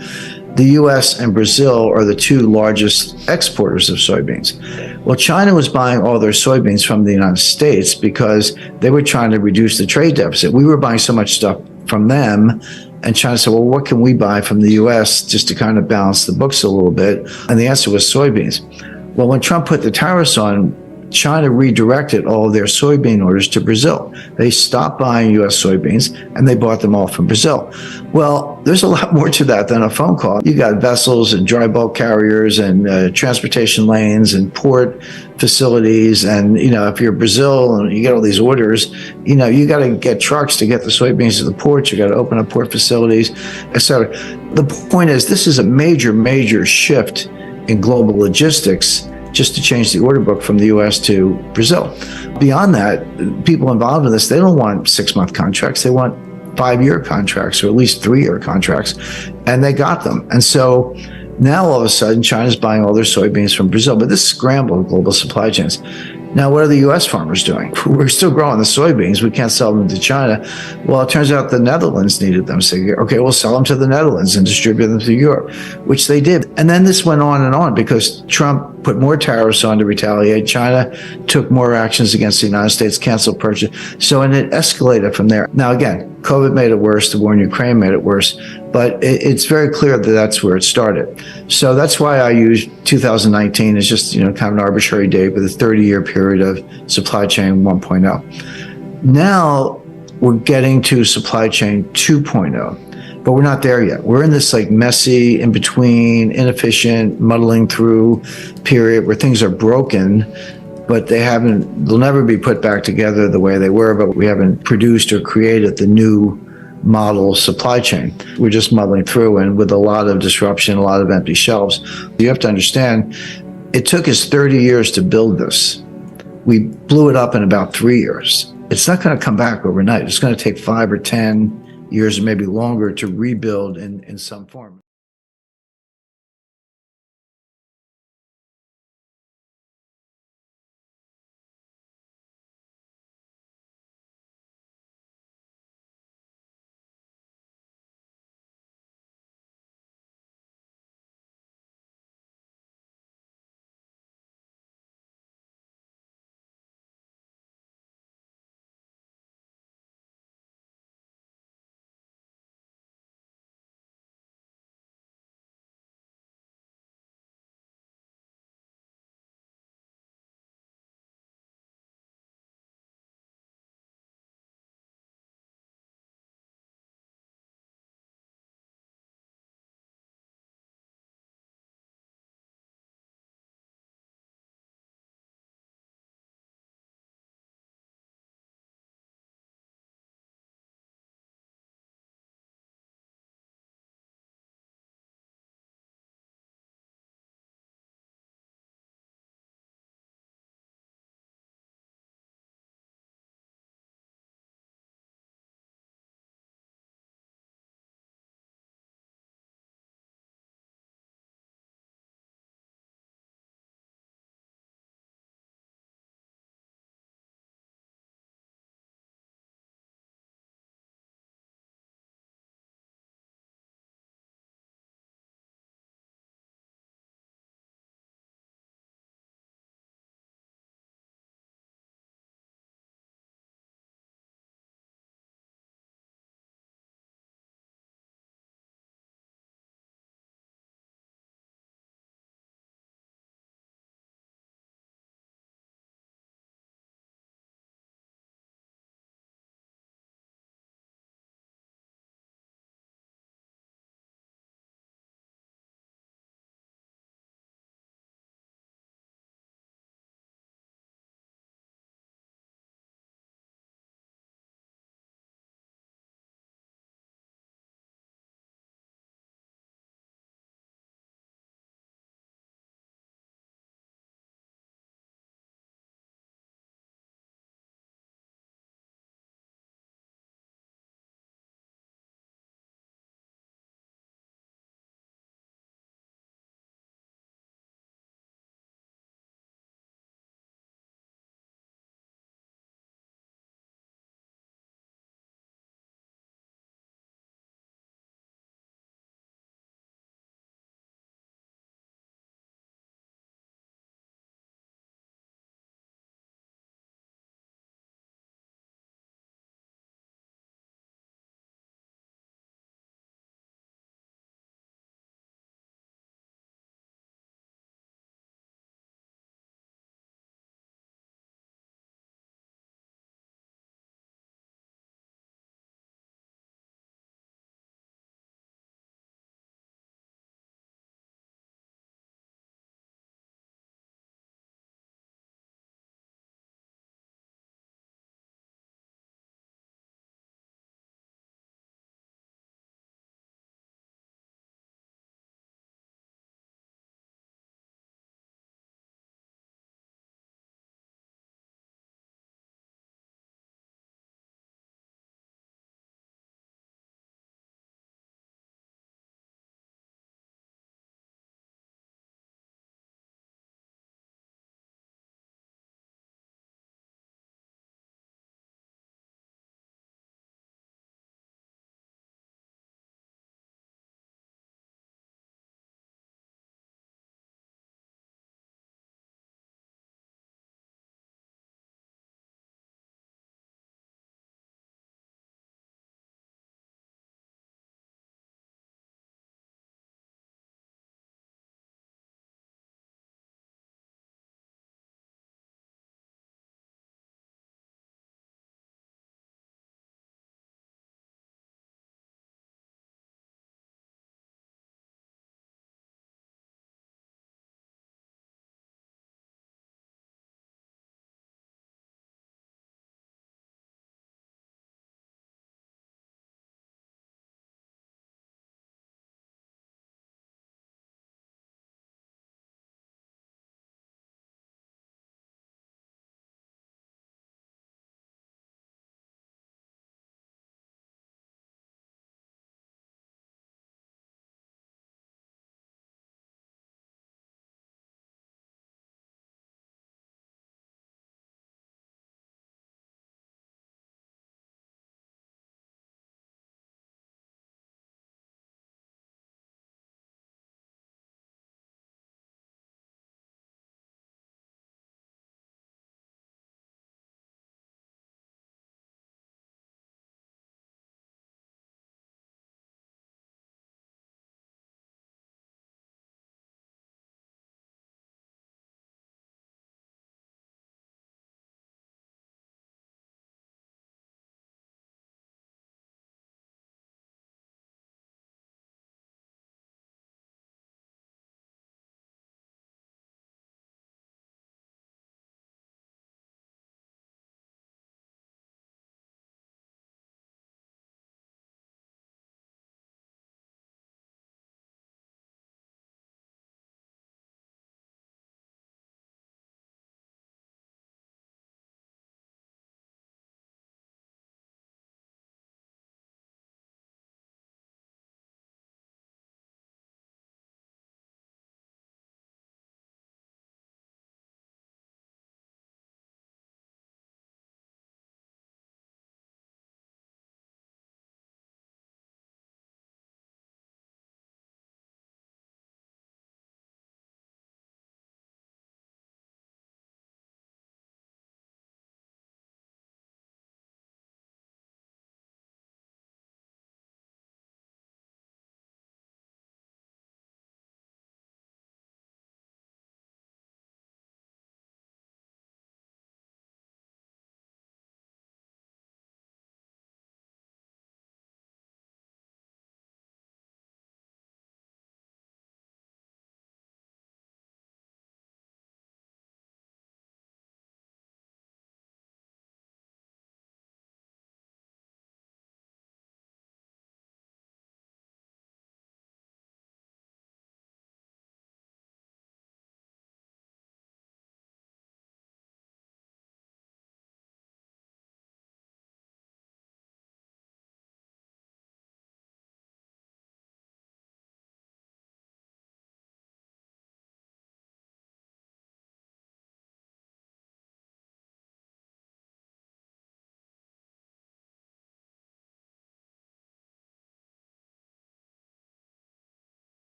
The U.S. and Brazil are the two largest exporters of soybeans. Well, China was buying all their soybeans from the United States because they were trying to reduce the trade deficit. We were buying so much stuff from them, and China said, well, what can we buy from the U.S. just to kind of balance the books a little bit? And the answer was soybeans. Well, when Trump put the tariffs on, China redirected all of their soybean orders to Brazil. They stopped buying U.S. soybeans and they bought them all from Brazil. Well, there's a lot more to that than a phone call. You got vessels and dry bulk carriers and transportation lanes and port facilities. And, if you're Brazil and you get all these orders, you got to get trucks to get the soybeans to the ports. You got to open up port facilities, et cetera. The point is, this is a major, major shift in global logistics, just to change the order book from the U.S. to Brazil. Beyond that, people involved in this, they don't want 6-month contracts. They want 5-year contracts, or at least 3-year contracts, and they got them. And so now all of a sudden, China's buying all their soybeans from Brazil, but this scrambled global supply chains. Now, what are the U.S. farmers doing? We're still growing the soybeans. We can't sell them to China. Well, it turns out the Netherlands needed them. So, okay, we'll sell them to the Netherlands and distribute them to Europe, which they did. And then this went on and on because Trump put more tariffs on to retaliate. China took more actions against the United States, canceled purchase. So, and it escalated from there. Now, again, COVID made it worse. The war in Ukraine made it worse. But it's very clear that that's where it started. So that's why I use 2019 as just, kind of an arbitrary date with a 30-year period of supply chain 1.0. Now we're getting to supply chain 2.0, but we're not there yet. We're in this messy, in between, inefficient, muddling through period where things are broken, but they'll never be put back together the way they were, but we haven't produced or created the new model supply chain. We're just muddling through, and with a lot of disruption, a lot of empty shelves. You have to understand, it took us 30 years to build this. We blew it up in about 3 years. It's not going to come back overnight. It's going to take 5 or 10 years, or maybe longer, to rebuild in some form.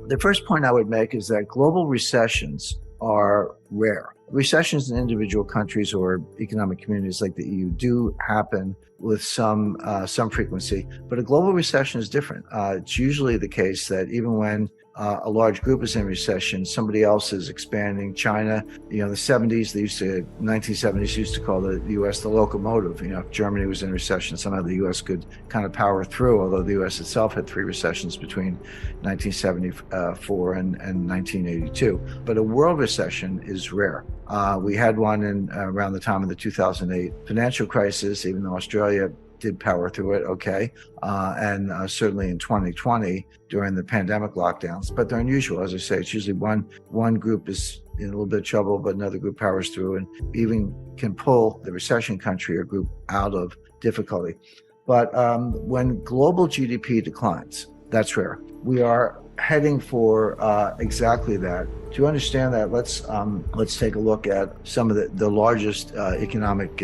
The first point I would make is that global recessions are rare. Recessions in individual countries or economic communities like the EU do happen with some frequency, but a global recession is different. It's usually the case that even when a large group is in recession, somebody else is expanding. China, the 1970s used to call the U.S. the locomotive. If Germany was in recession, somehow the U.S. could kind of power through, although the U.S. itself had 3 recessions between 1974 and 1982. But a world recession is rare. We had one around the time of the 2008 financial crisis, even though Australia did power through it, okay, and certainly in 2020 during the pandemic lockdowns. But they're unusual, as I say. It's usually one group is in a little bit of trouble, but another group powers through and even can pull the recession country or group out of difficulty. But when global GDP declines, that's rare. We are heading for exactly that. To understand that, let's take a look at some of the largest economic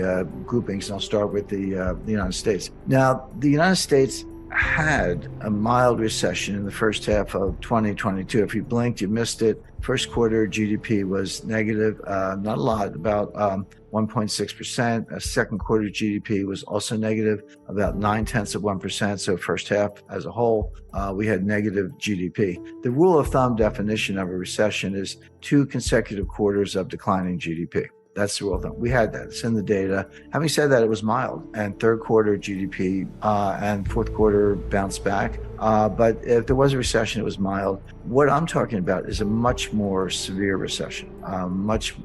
groupings, and I'll start with the United States. Now, the United States had a mild recession in the first half of 2022. If you blinked, you missed it. First quarter GDP was negative, not a lot, about 1.6%. Second quarter GDP was also negative, about 0.9%. So first half as a whole, we had negative GDP. The rule of thumb definition of a recession is 2 consecutive quarters of declining GDP. That's the rule of thumb. We had that. It's in the data. Having said that, it was mild, and third quarter GDP and fourth quarter bounced back. But if there was a recession, it was mild. What I'm talking about is a much more severe recession, much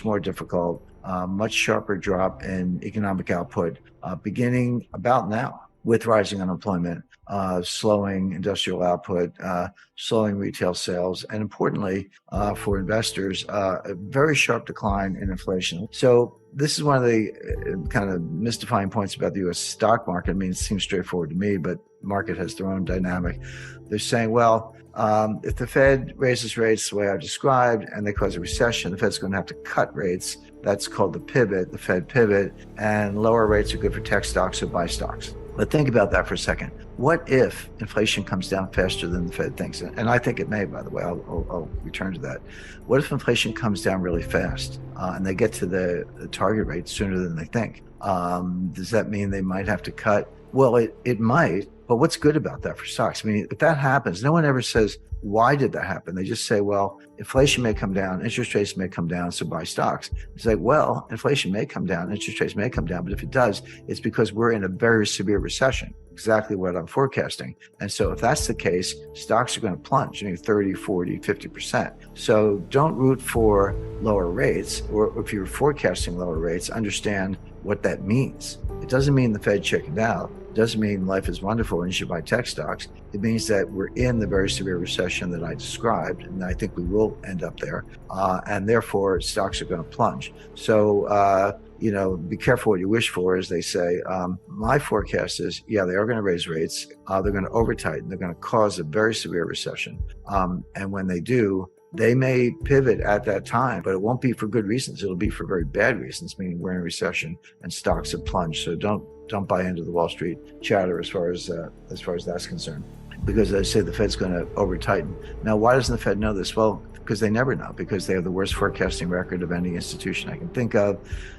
more difficult, much sharper drop in economic output, beginning about now with rising unemployment, slowing industrial output, slowing retail sales, and importantly, for investors, a very sharp decline in inflation. So this is one of the kind of mystifying points about the U.S. stock market. I mean, it seems straightforward to me, but the market has their own dynamic. They're saying, well, if the Fed raises rates the way I described and they cause a recession, the Fed's going to have to cut rates. That's called the pivot, the Fed pivot, and lower rates are good for tech stocks, so buy stocks. But think about that for a second. What if inflation comes down faster than the Fed thinks? And I think it may, by the way. I'll return to that. What if inflation comes down really fast and they get to the target rate sooner than they think? Does that mean they might have to cut? Well, it might. But what's good about that for stocks? I mean, if that happens, no one ever says, why did that happen? They just say, well, inflation may come down, interest rates may come down, so buy stocks. It's like, well, inflation may come down, interest rates may come down, but if it does, it's because we're in a very severe recession, exactly what I'm forecasting. And so if that's the case, stocks are going to plunge, 30, 40, 50%. So don't root for lower rates, or if you're forecasting lower rates, understand what that means. It doesn't mean the Fed chickened out. It doesn't mean life is wonderful and you should buy tech stocks. It means that we're in the very severe recession that I described, and I think we will end up there. And therefore, stocks are going to plunge. So, be careful what you wish for, as they say. My forecast is, yeah, they are going to raise rates. They're going to over-tighten. They're going to cause a very severe recession. And when they do, they may pivot at that time, but it won't be for good reasons. It'll be for very bad reasons, meaning we're in a recession and stocks have plunged. So don't buy into the Wall Street chatter as far as that's concerned, because as I say, the Fed's going to over tighten. Now, why doesn't the Fed know this? Well, because they never know, because they have the worst forecasting record of any institution I can think of.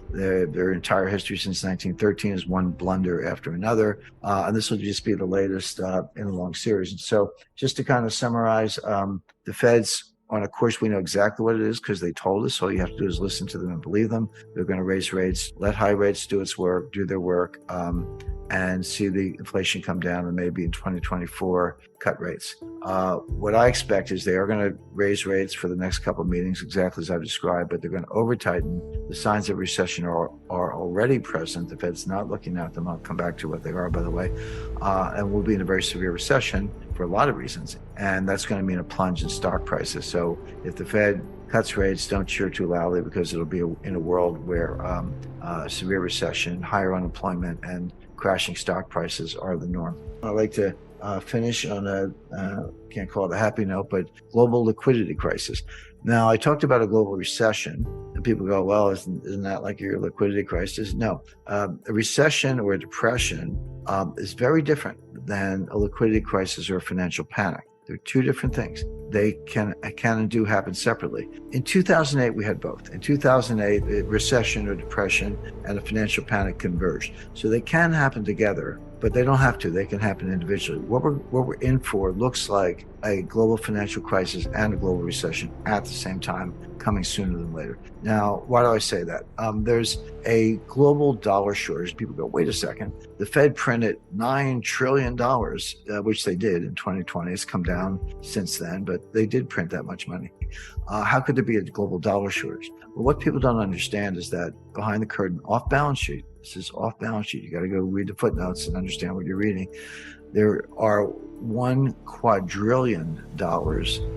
Their entire history since 1913 is one blunder after another, and this will just be the latest in a long series. And so, just to kind of summarize, the Fed's on a course. We know exactly what it is because they told us. All you have to do is listen to them and believe them. They're going to raise rates, let high rates do its work, do their work, and see the inflation come down, and maybe in 2024 cut rates. What I expect is they are going to raise rates for the next couple of meetings, exactly as I've described, but they're going to over tighten. The signs of recession are already present. The Fed's not looking at them. I'll come back to what they are, by the way. And we'll be in a very severe recession for a lot of reasons. And that's going to mean a plunge in stock prices. So if the Fed cuts rates, don't cheer too loudly, because it'll be in a world where severe recession, higher unemployment, and crashing stock prices are the norm. I'd like to finish on can't call it a happy note, but global liquidity crisis. Now, I talked about a global recession, and people go, well, isn't that like your liquidity crisis? No. A recession or a depression is very different than a liquidity crisis or a financial panic. They're two different things. they can and do happen separately. In 2008, we had both. In 2008, a recession or depression and a financial panic converged. So they can happen together, but they don't have to. They can happen individually. What we're in for looks like a global financial crisis and a global recession at the same time, coming sooner than later. Now, why do I say that? There's a global dollar shortage. People go, wait a second. The Fed printed $9 trillion, which they did in 2020. It's come down since then, but they did print that much money. How could there be a global dollar shortage? Well, what people don't understand is that behind the curtain, off balance sheet, this is off balance sheet. You got to go read the footnotes and understand what you're reading. There are $1 quadrillion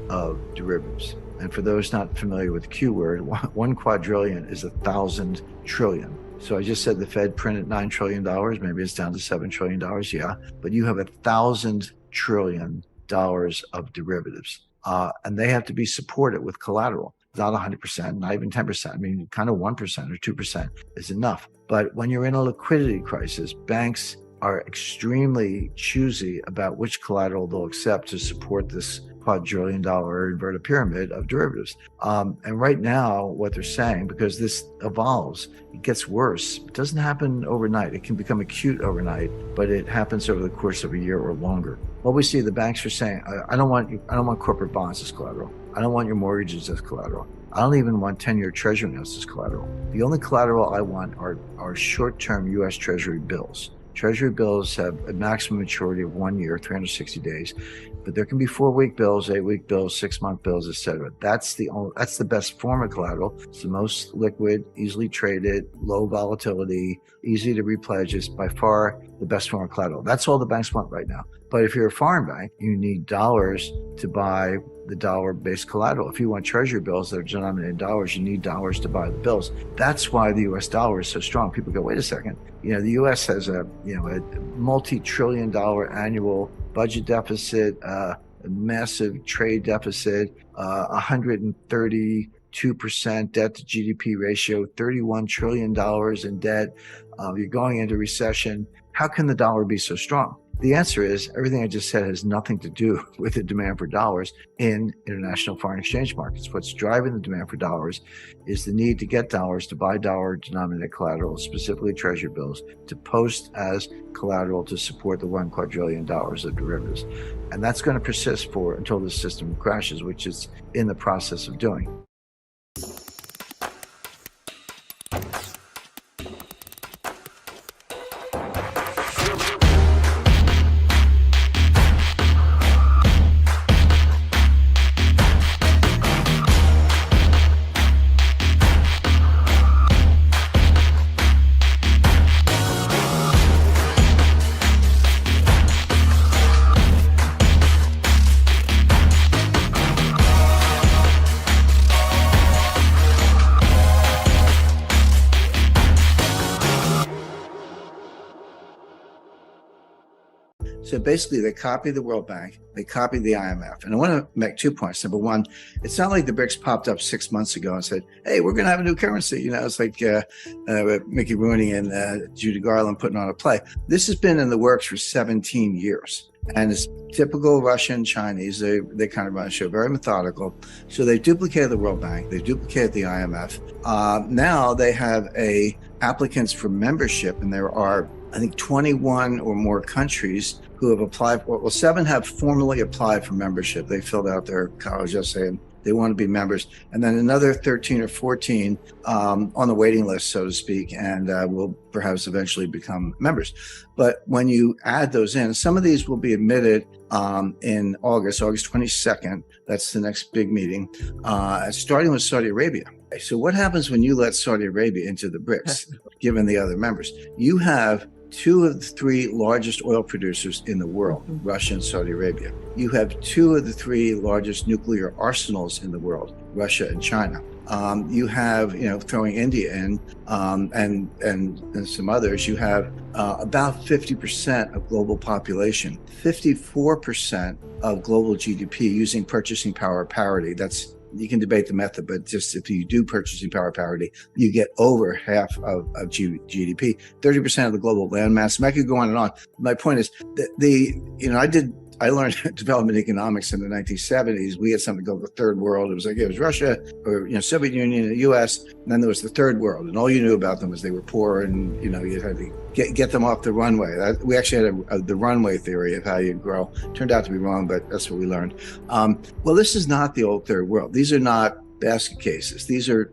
of derivatives. And for those not familiar with the Q word, 1 quadrillion is 1,000 trillion. So I just said the Fed printed $9 trillion. Maybe it's down to $7 trillion. Yeah, but you have 1,000 trillion dollars of derivatives, and they have to be supported with collateral. Not 100%, not even 10%. I mean, kind of 1% or 2% is enough. But when you're in a liquidity crisis, banks are extremely choosy about which collateral they'll accept to support this quadrillion dollar inverted pyramid of derivatives. And right now, what they're saying, because this evolves, it gets worse. It doesn't happen overnight. It can become acute overnight, but it happens over the course of a year or longer. What we see, the banks are saying, I don't want corporate bonds as collateral. I don't want your mortgages as collateral. I don't even want 10-year Treasury notes as collateral. The only collateral I want are short-term U.S. Treasury bills. Treasury bills have a maximum maturity of 1 year, 360 days, but there can be 4-week bills, 8-week bills, 6-month bills, etc. That's the best form of collateral. It's the most liquid, easily traded, low volatility, easy to repledge. It's by far the best form of collateral. That's all the banks want right now. But if you're a foreign bank, you need dollars to buy the dollar-based collateral. If you want treasury bills that are denominated in dollars, you need dollars to buy the bills. That's why the U.S. dollar is so strong. People go, wait a second. The U.S. has a multi-trillion-dollar annual budget deficit, a massive trade deficit, 132% debt to GDP ratio, $31 trillion in debt. You're going into recession. How can the dollar be so strong? The answer is everything I just said has nothing to do with the demand for dollars in international foreign exchange markets. What's driving the demand for dollars is the need to get dollars to buy dollar-denominated collateral, specifically treasury bills, to post as collateral to support the $1 quadrillion of derivatives. And that's going to persist until the system crashes, which it's in the process of doing. So basically, they copy the World Bank, they copy the IMF. And I want to make 2 points. Number one, it's not like the BRICS popped up 6 months ago and said, hey, we're going to have a new currency. It's like Mickey Rooney and Judy Garland putting on a play. This has been in the works for 17 years. And it's typical Russian, Chinese. They kind of run a show, very methodical. So they duplicated the World Bank. They duplicated the IMF. Now they have applicants for membership, and there are, I think, 21 or more countries who have applied. Well, 7 have formally applied for membership. They filled out their college essay and they want to be members. And then another 13 or 14 on the waiting list, so to speak, and will perhaps eventually become members. But when you add those in, some of these will be admitted in August 22nd. That's the next big meeting, starting with Saudi Arabia. So what happens when you let Saudi Arabia into the BRICS, given the other members? You have 2 of the 3 largest oil producers in the world, Russia and Saudi Arabia. You have 2 of the 3 largest nuclear arsenals in the world, Russia and China. You have, throwing India in, and some others, you have about 50% of global population, 54% of global GDP using purchasing power parity. You can debate the method, but just if you do purchasing power parity, you get over half of GDP, 30% of the global land mass. I could go on and on. My point is that I I learned development economics in the 1970s. We had something called the third world. It was Russia or, Soviet Union, the US, and then there was the third world. And all you knew about them was they were poor and, you had to get them off the runway. We actually had the runway theory of how you grow. Turned out to be wrong, but that's what we learned. Well, this is not the old third world. These are not basket cases. These are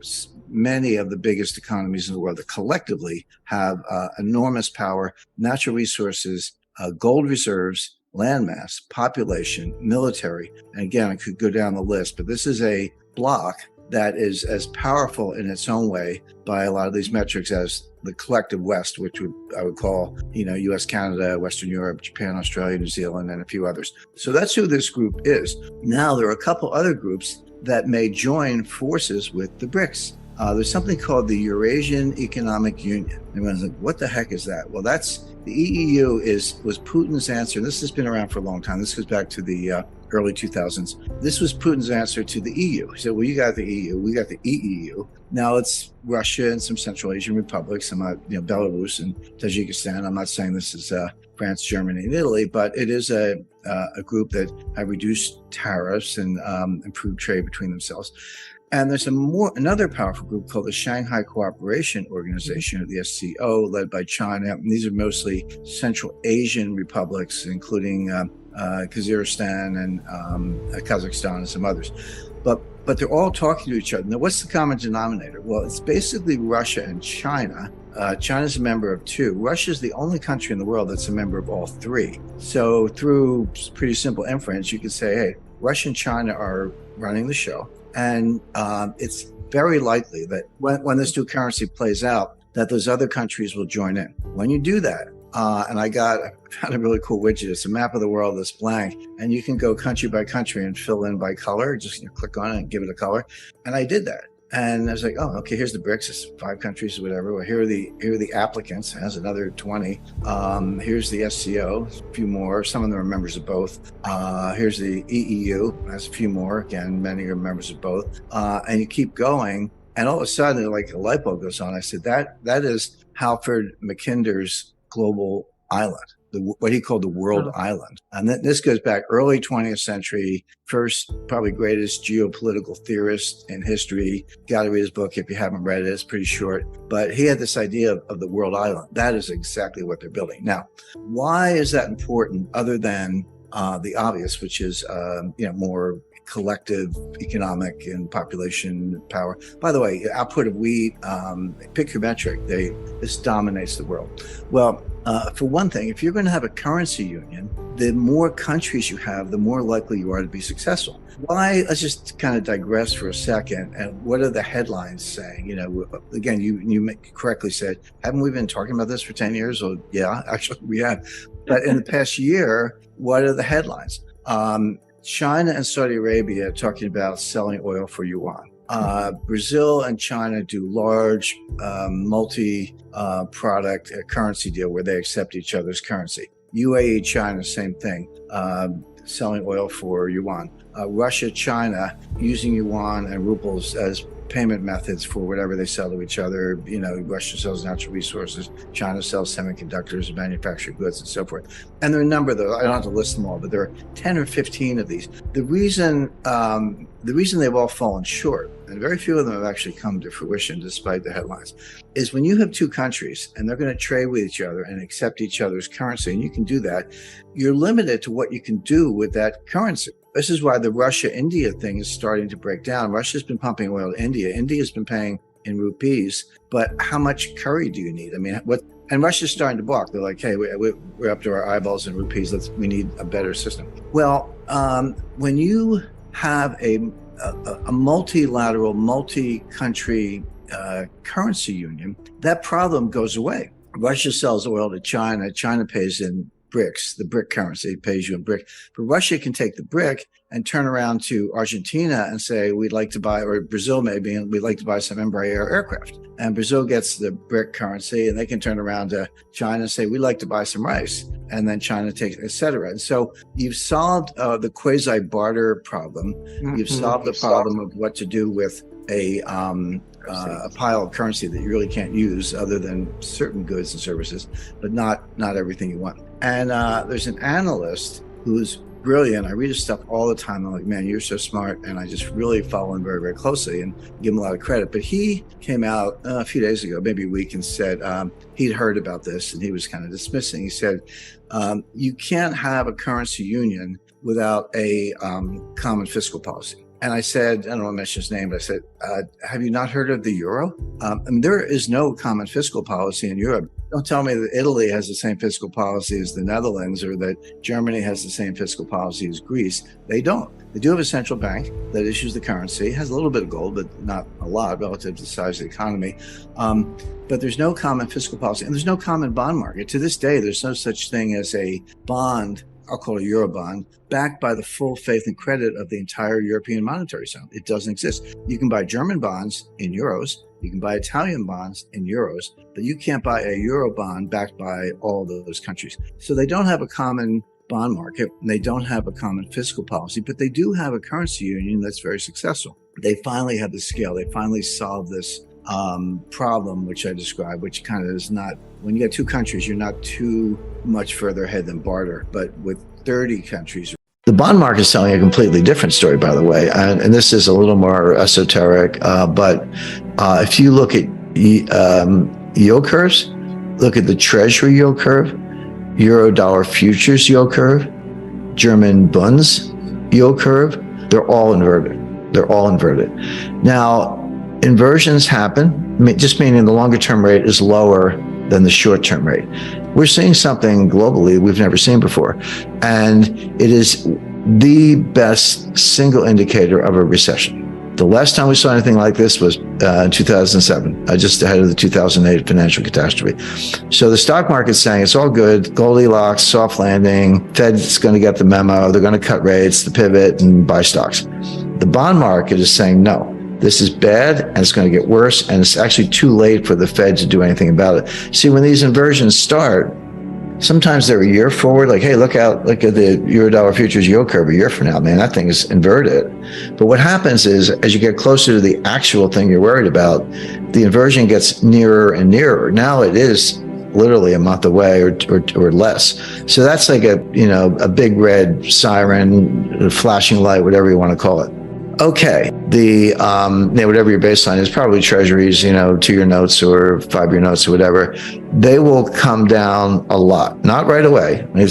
many of the biggest economies in the world that collectively have enormous power, natural resources, gold reserves, landmass, population, military. And again, I could go down the list, but this is a bloc that is as powerful in its own way by a lot of these metrics as the collective West, which I would call, US, Canada, Western Europe, Japan, Australia, New Zealand, and a few others. So that's who this group is. Now, there are a couple other groups that may join forces with the BRICS. There's something called the Eurasian Economic Union. Everyone's like, what the heck is that? Well, that's the EEU was Putin's answer. And this has been around for a long time. This goes back to the early 2000s. This was Putin's answer to the EU. He said, well, you got the EU, we got the EEU. Now it's Russia and some Central Asian republics. I'm not, Belarus and Tajikistan. I'm not saying this is France, Germany, and Italy, but it is a group that have reduced tariffs and improved trade between themselves. And there's another powerful group called the Shanghai Cooperation Organization, or the SCO, led by China. And these are mostly Central Asian republics, including Kyrgyzstan and Kazakhstan and some others. But they're all talking to each other. Now, what's the common denominator? Well, it's basically Russia and China. China's a member of two. Russia's the only country in the world that's a member of all three. So through pretty simple inference, you could say, hey, Russia and China are running the show. And it's very likely that when this new currency plays out, that those other countries will join in. When you do that, and I found a really cool widget. It's a map of the world that's blank, and you can go country by country and fill in by color. Just click on it and give it a color. And I did that. And I was like, oh, okay, here's the BRICS, it's 5 countries or whatever. Well, here are the applicants, it has another 20. Here's the SCO, a few more. Some of them are members of both. Here's the EEU, has a few more. Again, many are members of both. And you keep going, and all of a sudden, like a light bulb goes on. I said, that is Halford Mackinder's global island. What he called the world island. And this goes back early 20th century, first, probably greatest geopolitical theorist in history. Got to read his book if you haven't read it. It's pretty short. But he had this idea of the world island. That is exactly what they're building. Now, why is that important other than the obvious, which is, more collective economic and population power? By the way, output of wheat, pick your metric, this dominates the world. Well, for one thing, if you're going to have a currency union, the more countries you have, the more likely you are to be successful. Why? Let's just kind of digress for a second. And what are the headlines saying? Again, you correctly said, haven't we been talking about this for 10 years? Well, yeah, actually we have. But in the past year, what are the headlines? China and Saudi Arabia are talking about selling oil for yuan. Brazil and China do large multi-product currency deal where they accept each other's currency. UAE, China, same thing, selling oil for yuan. Russia, China, using yuan and rubles as payment methods for whatever they sell to each other. Russia sells natural resources, China sells semiconductors, manufactured goods, and so forth. And there are a number of those. I don't have to list them all, but there are 10 or 15 of these. The reason they've all fallen short, and very few of them have actually come to fruition despite the headlines, is when you have two countries and they're going to trade with each other and accept each other's currency, and you can do that, you're limited to what you can do with that currency. This is why the Russia-India thing is starting to break down. Russia's been pumping oil to India. India's been paying in rupees, but how much curry do you need? I mean, and Russia's starting to balk. They're like, hey, we're up to our eyeballs in rupees. We need a better system. Well, when you have a multilateral, multi-country currency union, that problem goes away. Russia sells oil to China. China pays in BRICS, the BRIC currency, pays you in BRIC. But Russia can take the BRIC and turn around to Argentina and say, we'd like to buy, or Brazil maybe, and we'd like to buy some Embraer aircraft. And Brazil gets the BRIC currency, and they can turn around to China and say, we'd like to buy some rice. And then China takes, et cetera. And so you've solved the quasi-barter problem. Mm-hmm. You've solved the problem of what to do with a pile of currency that you really can't use other than certain goods and services, but not everything you want. And there's an analyst who's brilliant. I read his stuff all the time. I'm like, man, you're so smart. And I just really follow him very, very closely and give him a lot of credit. But he came out a few days ago, maybe a week, and said he'd heard about this and he was kind of dismissing. He said, you can't have a currency union without a common fiscal policy. And I said, I don't want to mention his name, but I said, have you not heard of the euro? I mean, there is no common fiscal policy in Europe. Don't tell me that Italy has the same fiscal policy as the Netherlands or that Germany has the same fiscal policy as Greece. They don't. They do have a central bank that issues the currency, has a little bit of gold, but not a lot relative to the size of the economy. But there's no common fiscal policy and there's no common bond market. To this day, there's no such thing as a bond, I'll call it a Eurobond, backed by the full faith and credit of the entire European monetary zone. It doesn't exist. You can buy German bonds in euros. You can buy Italian bonds in euros, but you can't buy a Euro bond backed by all those countries. So they don't have a common bond market. And they don't have a common fiscal policy, but they do have a currency union that's very successful. They finally have the scale. They finally solved this problem, which I described, which kind of is not, when you got two countries, you're not too much further ahead than barter, but with 30 countries. The bond market is telling a completely different story, by the way, and this is a little more esoteric, but if you look at yield curves, look at the Treasury yield curve, Euro-dollar futures yield curve, German Bunds yield curve, they're all inverted. They're all inverted. Now, inversions happen, just meaning the longer-term rate is lower than the short-term rate. We're seeing something globally we've never seen before, and it is the best single indicator of a recession. The last time we saw anything like this was in 2007, just ahead of the 2008 financial catastrophe. So the stock market's saying it's all good, Goldilocks, soft landing, Fed's going to get the memo, they're going to cut rates, the pivot, and buy stocks. The bond market is saying no. This is bad and it's going to get worse, and it's actually too late for the Fed to do anything about it. See, when these inversions start, sometimes they're a year forward, like, hey, look at the Euro-dollar futures yield curve a year from now, man, that thing is inverted. But what happens is, as you get closer to the actual thing you're worried about, the inversion gets nearer and nearer. Now it is literally a month away or less. So that's like a big red siren, flashing light, whatever you want to call it. Okay, whatever your baseline is, probably treasuries, 2-year notes or 5-year notes or whatever, they will come down a lot. Not right away. We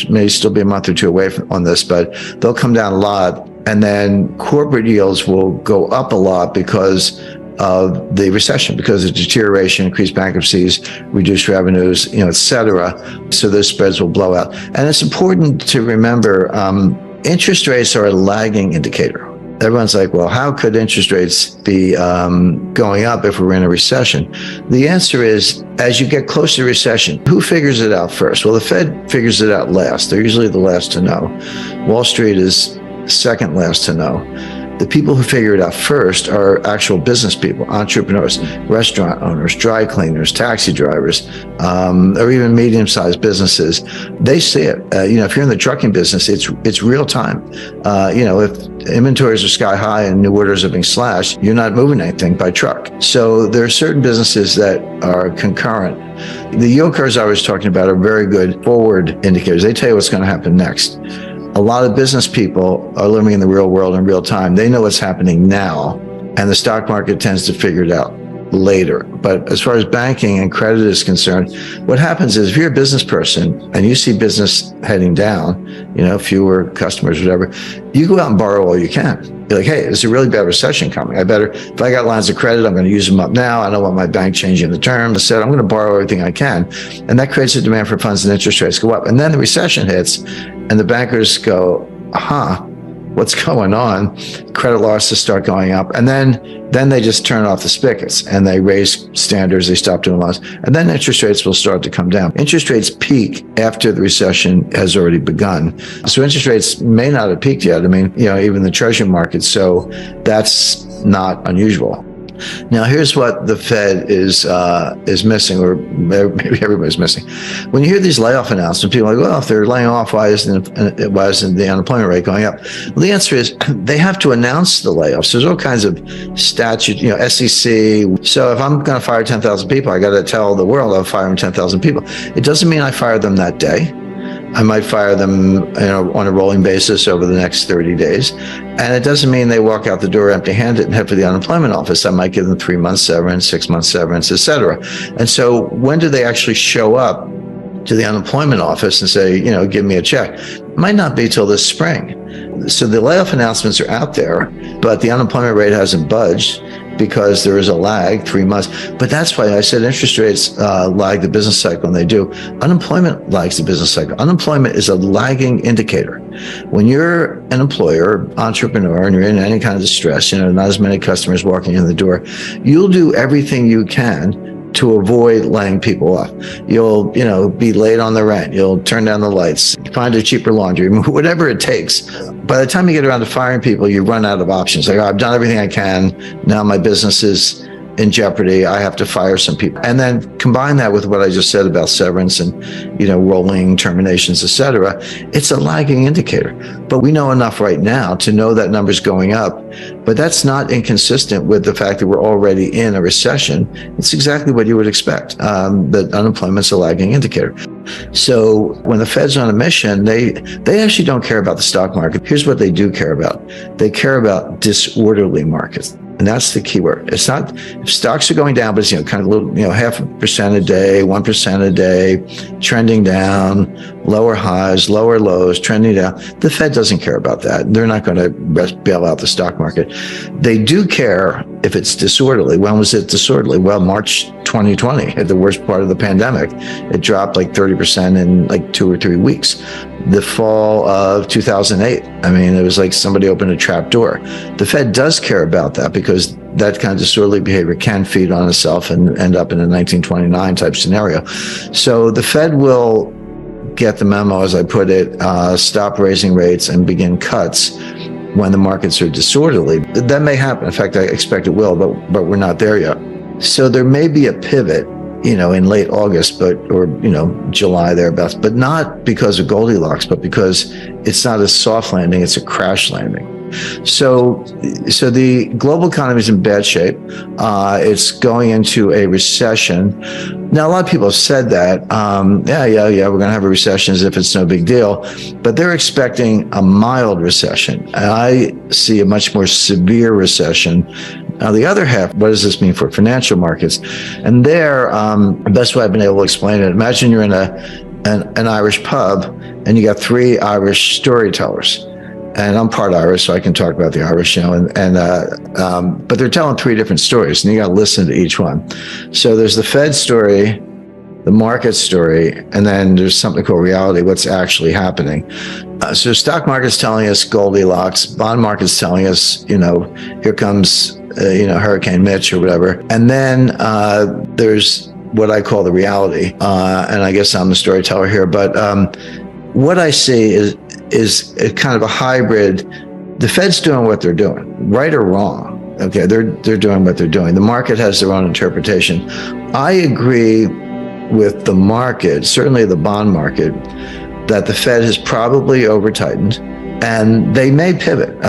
may still be a month or two away on this, but they'll come down a lot. And then corporate yields will go up a lot because of the recession, because of deterioration, increased bankruptcies, reduced revenues, et cetera. So those spreads will blow out. And it's important to remember, interest rates are a lagging indicator. Everyone's like, well, how could interest rates be going up if we're in a recession? The answer is, as you get close to recession, who figures it out first? Well, the Fed figures it out last. They're usually the last to know. Wall Street is second last to know. The people who figure it out first are actual business people, entrepreneurs, restaurant owners, dry cleaners, taxi drivers, or even medium-sized businesses. They see it. If you're in the trucking business, it's real time. If inventories are sky high and new orders are being slashed, you're not moving anything by truck. So there are certain businesses that are concurrent. The yield curves I was talking about are very good forward indicators. They tell you what's going to happen next. A lot of business people are living in the real world in real time. They know what's happening now, and the stock market tends to figure it out later. But as far as banking and credit is concerned, what happens is, if you're a business person and you see business heading down, fewer customers, whatever, you go out and borrow all you can. You're like, hey, there's a really bad recession coming. If I got lines of credit, I'm going to use them up now. I don't want my bank changing the terms. I said, I'm going to borrow everything I can. And that creates a demand for funds, and interest rates go up. And then the recession hits and the bankers go, what's going on? Credit losses start going up. And then they just turn off the spigots and they raise standards. They stop doing loans. And then interest rates will start to come down. Interest rates peak after the recession has already begun. So interest rates may not have peaked yet. Even the treasury market. So that's not unusual. Now, here's what the Fed is missing, or maybe everybody's missing. When you hear these layoff announcements, people are like, well, if they're laying off, why isn't the unemployment rate going up? Well, the answer is they have to announce the layoffs. There's all kinds of statute, SEC. So if I'm going to fire 10,000 people, I got to tell the world I'm firing 10,000 people. It doesn't mean I fire them that day. I might fire them, on a rolling basis over the next 30 days. And it doesn't mean they walk out the door empty-handed and head for the unemployment office. I might give them 3 months severance, 6 months severance, et cetera. And so when do they actually show up to the unemployment office and say, give me a check? It might not be till this spring. So the layoff announcements are out there, but the unemployment rate hasn't budged because there is a lag, 3 months. But that's why I said interest rates lag the business cycle, and they do. Unemployment lags the business cycle. Unemployment is a lagging indicator. When you're an employer, entrepreneur, and you're in any kind of distress, not as many customers walking in the door, you'll do everything you can to avoid laying people off. You'll, be late on the rent. You'll turn down the lights, find a cheaper laundry, whatever it takes. By the time you get around to firing people, you run out of options. Like, I've done everything I can. Now my business is in jeopardy. I have to fire some people. And then combine that with what I just said about severance and, rolling terminations, et cetera. It's a lagging indicator. But we know enough right now to know that number's going up. But that's not inconsistent with the fact that we're already in a recession. It's exactly what you would expect, that unemployment's a lagging indicator. So when the Fed's on a mission, they actually don't care about the stock market. Here's what they do care about. They care about disorderly markets. And that's the key word. It's not, if stocks are going down, but it's, kind of a little, 0.5% a day, 1% a day, trending down, lower highs, lower lows, trending down. The Fed doesn't care about that. They're not going to bail out the stock market. They do care if it's disorderly. When was it disorderly? Well, March 2020, at the worst part of the pandemic. It dropped like 30% in like 2 or 3 weeks. The fall of 2008, it was like somebody opened a trap door. The Fed does care about that because that kind of disorderly behavior can feed on itself and end up in a 1929 type scenario. So the Fed will get the memo, as I put it, stop raising rates and begin cuts when the markets are disorderly. That may happen. In fact, I expect it will, but we're not there yet. So there may be a pivot, in late August, or July thereabouts, but not because of Goldilocks, but because it's not a soft landing, it's a crash landing. So the global economy is in bad shape. It's going into a recession. Now, a lot of people have said that, we're going to have a recession as if it's no big deal, but they're expecting a mild recession. And I see a much more severe recession. Now, the other half, what does this mean for financial markets? And there, the best way I've been able to explain it, imagine you're in an Irish pub and you got 3 Irish storytellers. And I'm part Irish, so I can talk about the Irish, but they're telling 3 different stories, and you got to listen to each one. So there's the Fed story, the market story, and then there's something called reality, what's actually happening. So stock market's telling us Goldilocks, bond market's telling us, here comes, Hurricane Mitch or whatever. And then there's what I call the reality, and I guess I'm the storyteller here, but what I see is a kind of a hybrid. The Fed's doing what they're doing, right or wrong. Okay, they're doing what they're doing. The market has their own interpretation. I agree with the market, certainly the bond market, that the Fed has probably over-tightened, and they may pivot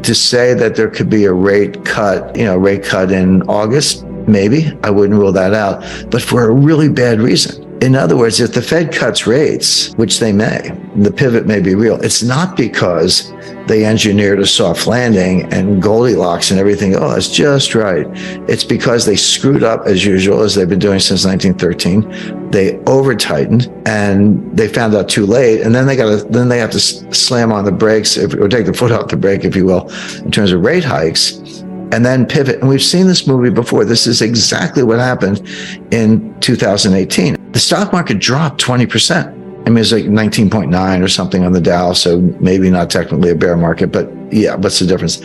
to say that there could be a rate cut in August. Maybe, I wouldn't rule that out, but for a really bad reason. In other words, if the Fed cuts rates, which they may, the pivot may be real. It's not because they engineered a soft landing and Goldilocks and everything. Oh, that's just right. It's because they screwed up as usual, as they've been doing since 1913. They over-tightened and they found out too late. And then they have to slam on the brakes or take the foot off the brake, if you will, in terms of rate hikes. And then pivot. And we've seen this movie before. This is exactly what happened in 2018. The stock market dropped 20%. It's like 19.9 or something on the Dow, so maybe not technically a bear market, but yeah, what's the difference?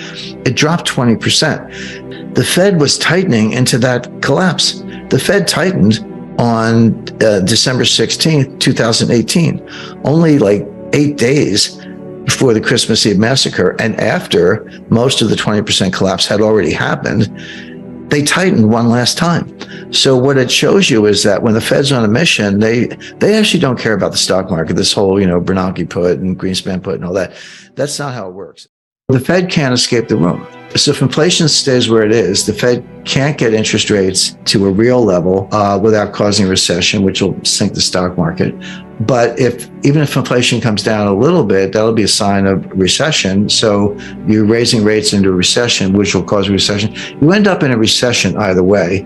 It dropped 20%. The Fed was tightening into that collapse. The Fed tightened on December 16th, 2018, only like 8 days before the Christmas Eve massacre, and after most of the 20% collapse had already happened, they tightened one last time. So what it shows you is that when the Fed's on a mission, they actually don't care about the stock market, this whole, Bernanke put and Greenspan put and all that. That's not how it works. The Fed can't escape the room. So if inflation stays where it is, the Fed can't get interest rates to a real level without causing a recession, which will sink the stock market. But even if inflation comes down a little bit, that'll be a sign of recession. So you're raising rates into a recession, which will cause a recession. You end up in a recession either way.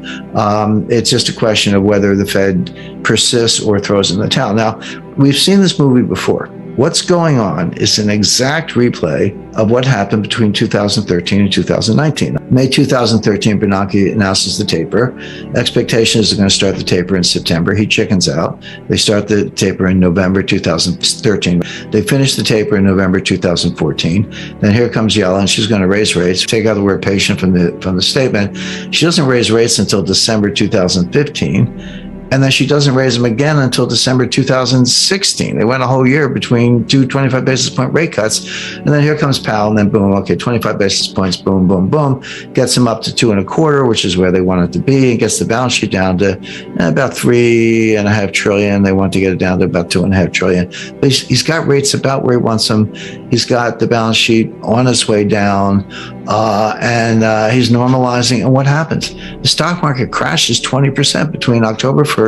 It's just a question of whether the Fed persists or throws in the towel. Now, we've seen this movie before. What's going on is an exact replay of what happened between 2013 and 2019. May 2013, Bernanke announces the taper. Expectation is they're going to start the taper in September. He chickens out. They start the taper in November 2013. They finish the taper in November 2014. Then here comes Yellen. She's going to raise rates. Take out the word patient from the statement. She doesn't raise rates until December 2015. And then she doesn't raise them again until December 2016. They went a whole year between two 25 basis point rate cuts. And then here comes Powell, and then boom, okay, 25 basis points, boom, boom, boom, gets them up to 2.25, which is where they want it to be, and gets the balance sheet down to about $3.5 trillion. They want to get it down to about $2.5 trillion. But he's got rates about where he wants them. He's got the balance sheet on its way down, and he's normalizing. And what happens? The stock market crashes 20% between October 1st,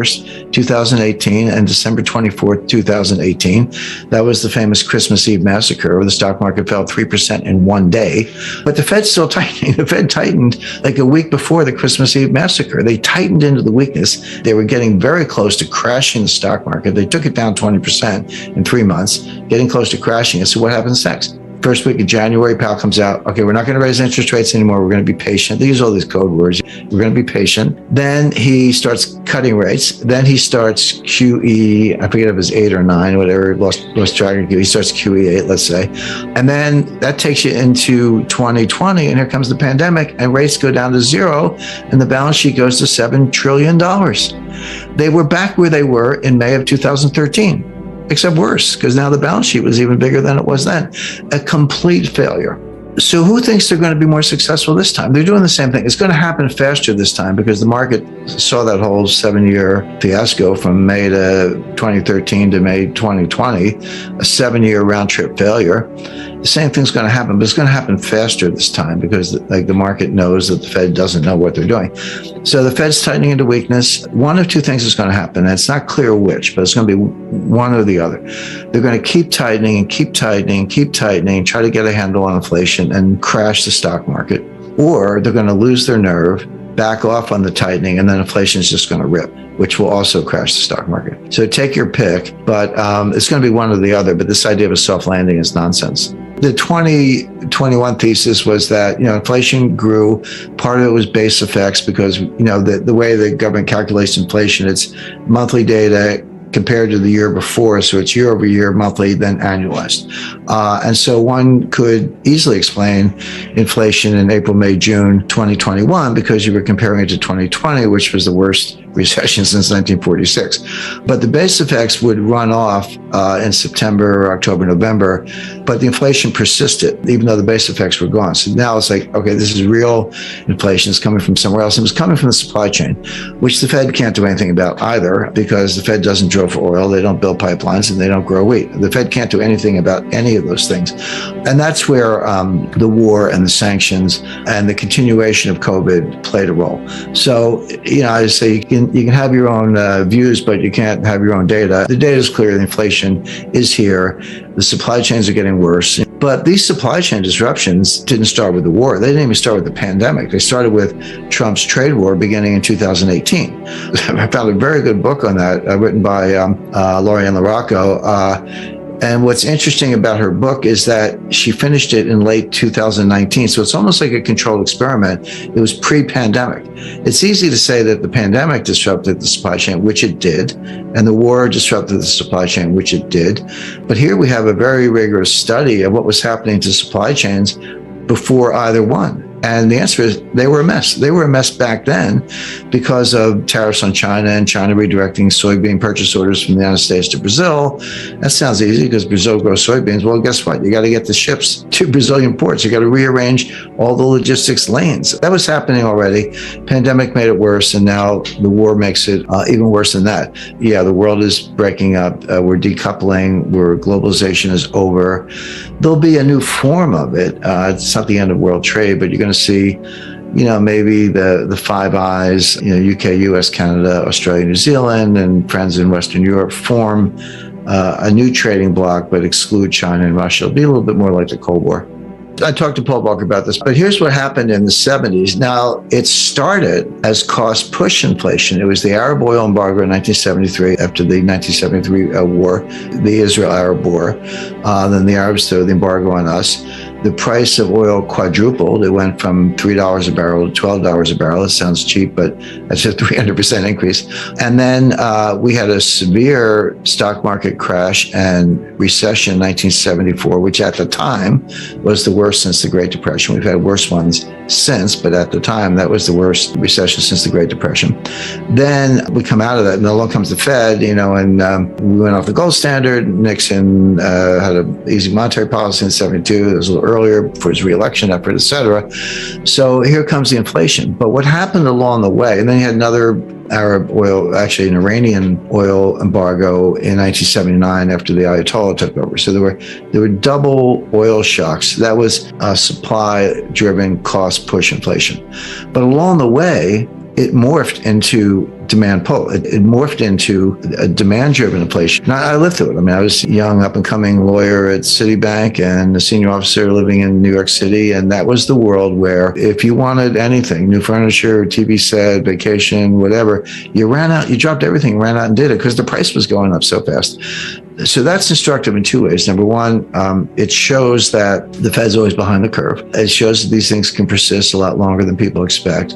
2018 and December 24th, 2018. That was the famous Christmas Eve massacre where the stock market fell 3% in one day. But the Fed's still tightening. The Fed tightened like a week before the Christmas Eve massacre. They tightened into the weakness. They were getting very close to crashing the stock market. They took it down 20% in 3 months, getting close to crashing it. So what happens next? First week of January, Powell comes out, okay, we're not going to raise interest rates anymore. We're going to be patient. They use all these code words. We're going to be patient. Then he starts cutting rates. Then he starts QE, I forget if it was 8 or 9, whatever, lost track of QE. He starts QE 8, let's say. And then that takes you into 2020, and here comes the pandemic, and rates go down to 0, and the balance sheet goes to $7 trillion. They were back where they were in May of 2013. Except worse, because now the balance sheet was even bigger than it was then. A complete failure. So who thinks they're going to be more successful this time? They're doing the same thing. It's going to happen faster this time because the market saw that whole 7-year fiasco from May to 2013 to May 2020, a 7-year round trip failure. The same thing's going to happen, but it's going to happen faster this time because the market knows that the Fed doesn't know what they're doing. So the Fed's tightening into weakness. One of two things is going to happen. And it's not clear which, but it's going to be one or the other. They're going to keep tightening and keep tightening and keep tightening, try to get a handle on inflation and crash the stock market. Or they're going to lose their nerve, back off on the tightening, and then inflation is just going to rip, which will also crash the stock market. So take your pick, but it's going to be one or the other. But this idea of a soft landing is nonsense. The 2021 thesis was that, inflation grew. Part of it was base effects because, the way the government calculates inflation, it's monthly data compared to the year before. So it's year over year, monthly, then annualized. And so one could easily explain inflation in April, May, June 2021 because you were comparing it to 2020, which was the worst recession since 1946. But the base effects would run off in September, October, November, but the inflation persisted even though the base effects were gone. So now it's like, okay, this is real inflation. It's coming from somewhere else. It was coming from the supply chain, which the Fed can't do anything about either because the Fed doesn't drill for oil, they don't build pipelines, and they don't grow wheat. The Fed can't do anything about any of those things. And that's where the war and the sanctions and the continuation of COVID played a role. So, I say you can have your own views, but you can't have your own data. The data is clear. The inflation is here. The supply chains are getting worse. But these supply chain disruptions didn't start with the war. They didn't even start with the pandemic. They started with Trump's trade war beginning in 2018. I found a very good book on that written by Lorianne LaRocco. And what's interesting about her book is that she finished it in late 2019. So it's almost like a controlled experiment. It was pre-pandemic. It's easy to say that the pandemic disrupted the supply chain, which it did, and the war disrupted the supply chain, which it did. But here we have a very rigorous study of what was happening to supply chains before either one. And the answer is they were a mess. They were a mess back then because of tariffs on China and China redirecting soybean purchase orders from the United States to Brazil. That sounds easy because Brazil grows soybeans. Well, guess what? You got to get the ships to Brazilian ports. You got to rearrange all the logistics lanes. That was happening already. Pandemic made it worse, and now the war makes it even worse than that. Yeah, the world is breaking up. We're decoupling. Globalization is over. There'll be a new form of it. It's not the end of world trade, but you're going to see, maybe the Five Eyes, UK, US, Canada, Australia, New Zealand, and friends in Western Europe form a new trading bloc, but exclude China and Russia. It'll be a little bit more like the Cold War. I talked to Paul Volcker about this, but here's what happened in the 70s. Now, it started as cost push inflation. It was the Arab oil embargo in 1973, after the 1973 war, the Israel-Arab war. Then the Arabs threw the embargo on us. The price of oil quadrupled. It went from $3 a barrel to $12 a barrel. It sounds cheap, but that's a 300% increase. And then we had a severe stock market crash and recession in 1974, which at the time was the worst since the Great Depression. We've had worse ones since, but at the time, that was the worst recession since the Great Depression. Then we come out of that, and along comes the Fed, and we went off the gold standard. Nixon had an easy monetary policy in 72. It was a little earlier for his reelection effort, et cetera. So here comes the inflation. But what happened along the way, and then you had another Arab oil, actually an Iranian oil embargo in 1979 after the Ayatollah took over. So there were double oil shocks. That was supply-driven cost push inflation. But along the way, it morphed into demand pull. It morphed into a demand-driven inflation. Now, I lived through it. I mean, I was a young, up-and-coming lawyer at Citibank and a senior officer living in New York City, and that was the world where if you wanted anything, new furniture, TV set, vacation, whatever, you dropped everything, ran out and did it because the price was going up so fast. So that's instructive in two ways. Number one, it shows that the Fed's always behind the curve. It shows that these things can persist a lot longer than people expect.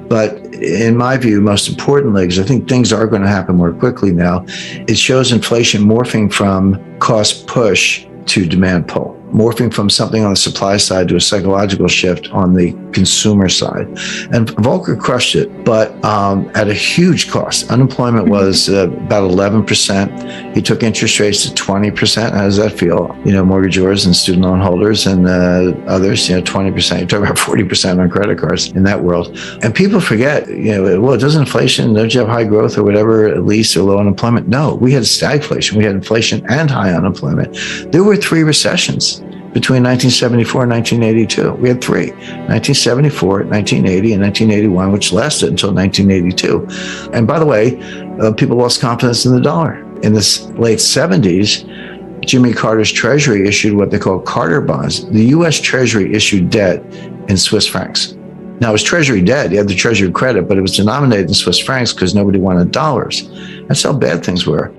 But in my view, most importantly, because I think things are going to happen more quickly now, it shows inflation morphing from cost push to demand pull, morphing from something on the supply side to a psychological shift on the consumer side. And Volcker crushed it, but at a huge cost. Unemployment was about 11%. He took interest rates to 20%. How does that feel? Mortgagors and student loan holders and others, 20%. You're talking about 40% on credit cards in that world. And people forget, doesn't inflation, don't you have high growth or whatever, at least, or low unemployment? No, we had stagflation. We had inflation and high unemployment. There were 3 recessions between 1974 and 1982. We had 3, 1974, 1980, and 1981, which lasted until 1982. And by the way, people lost confidence in the dollar. In the late 70s, Jimmy Carter's Treasury issued what they call Carter bonds. The U.S. Treasury issued debt in Swiss francs. Now, it was Treasury debt. You had the Treasury credit, but it was denominated in Swiss francs because nobody wanted dollars. That's how bad things were.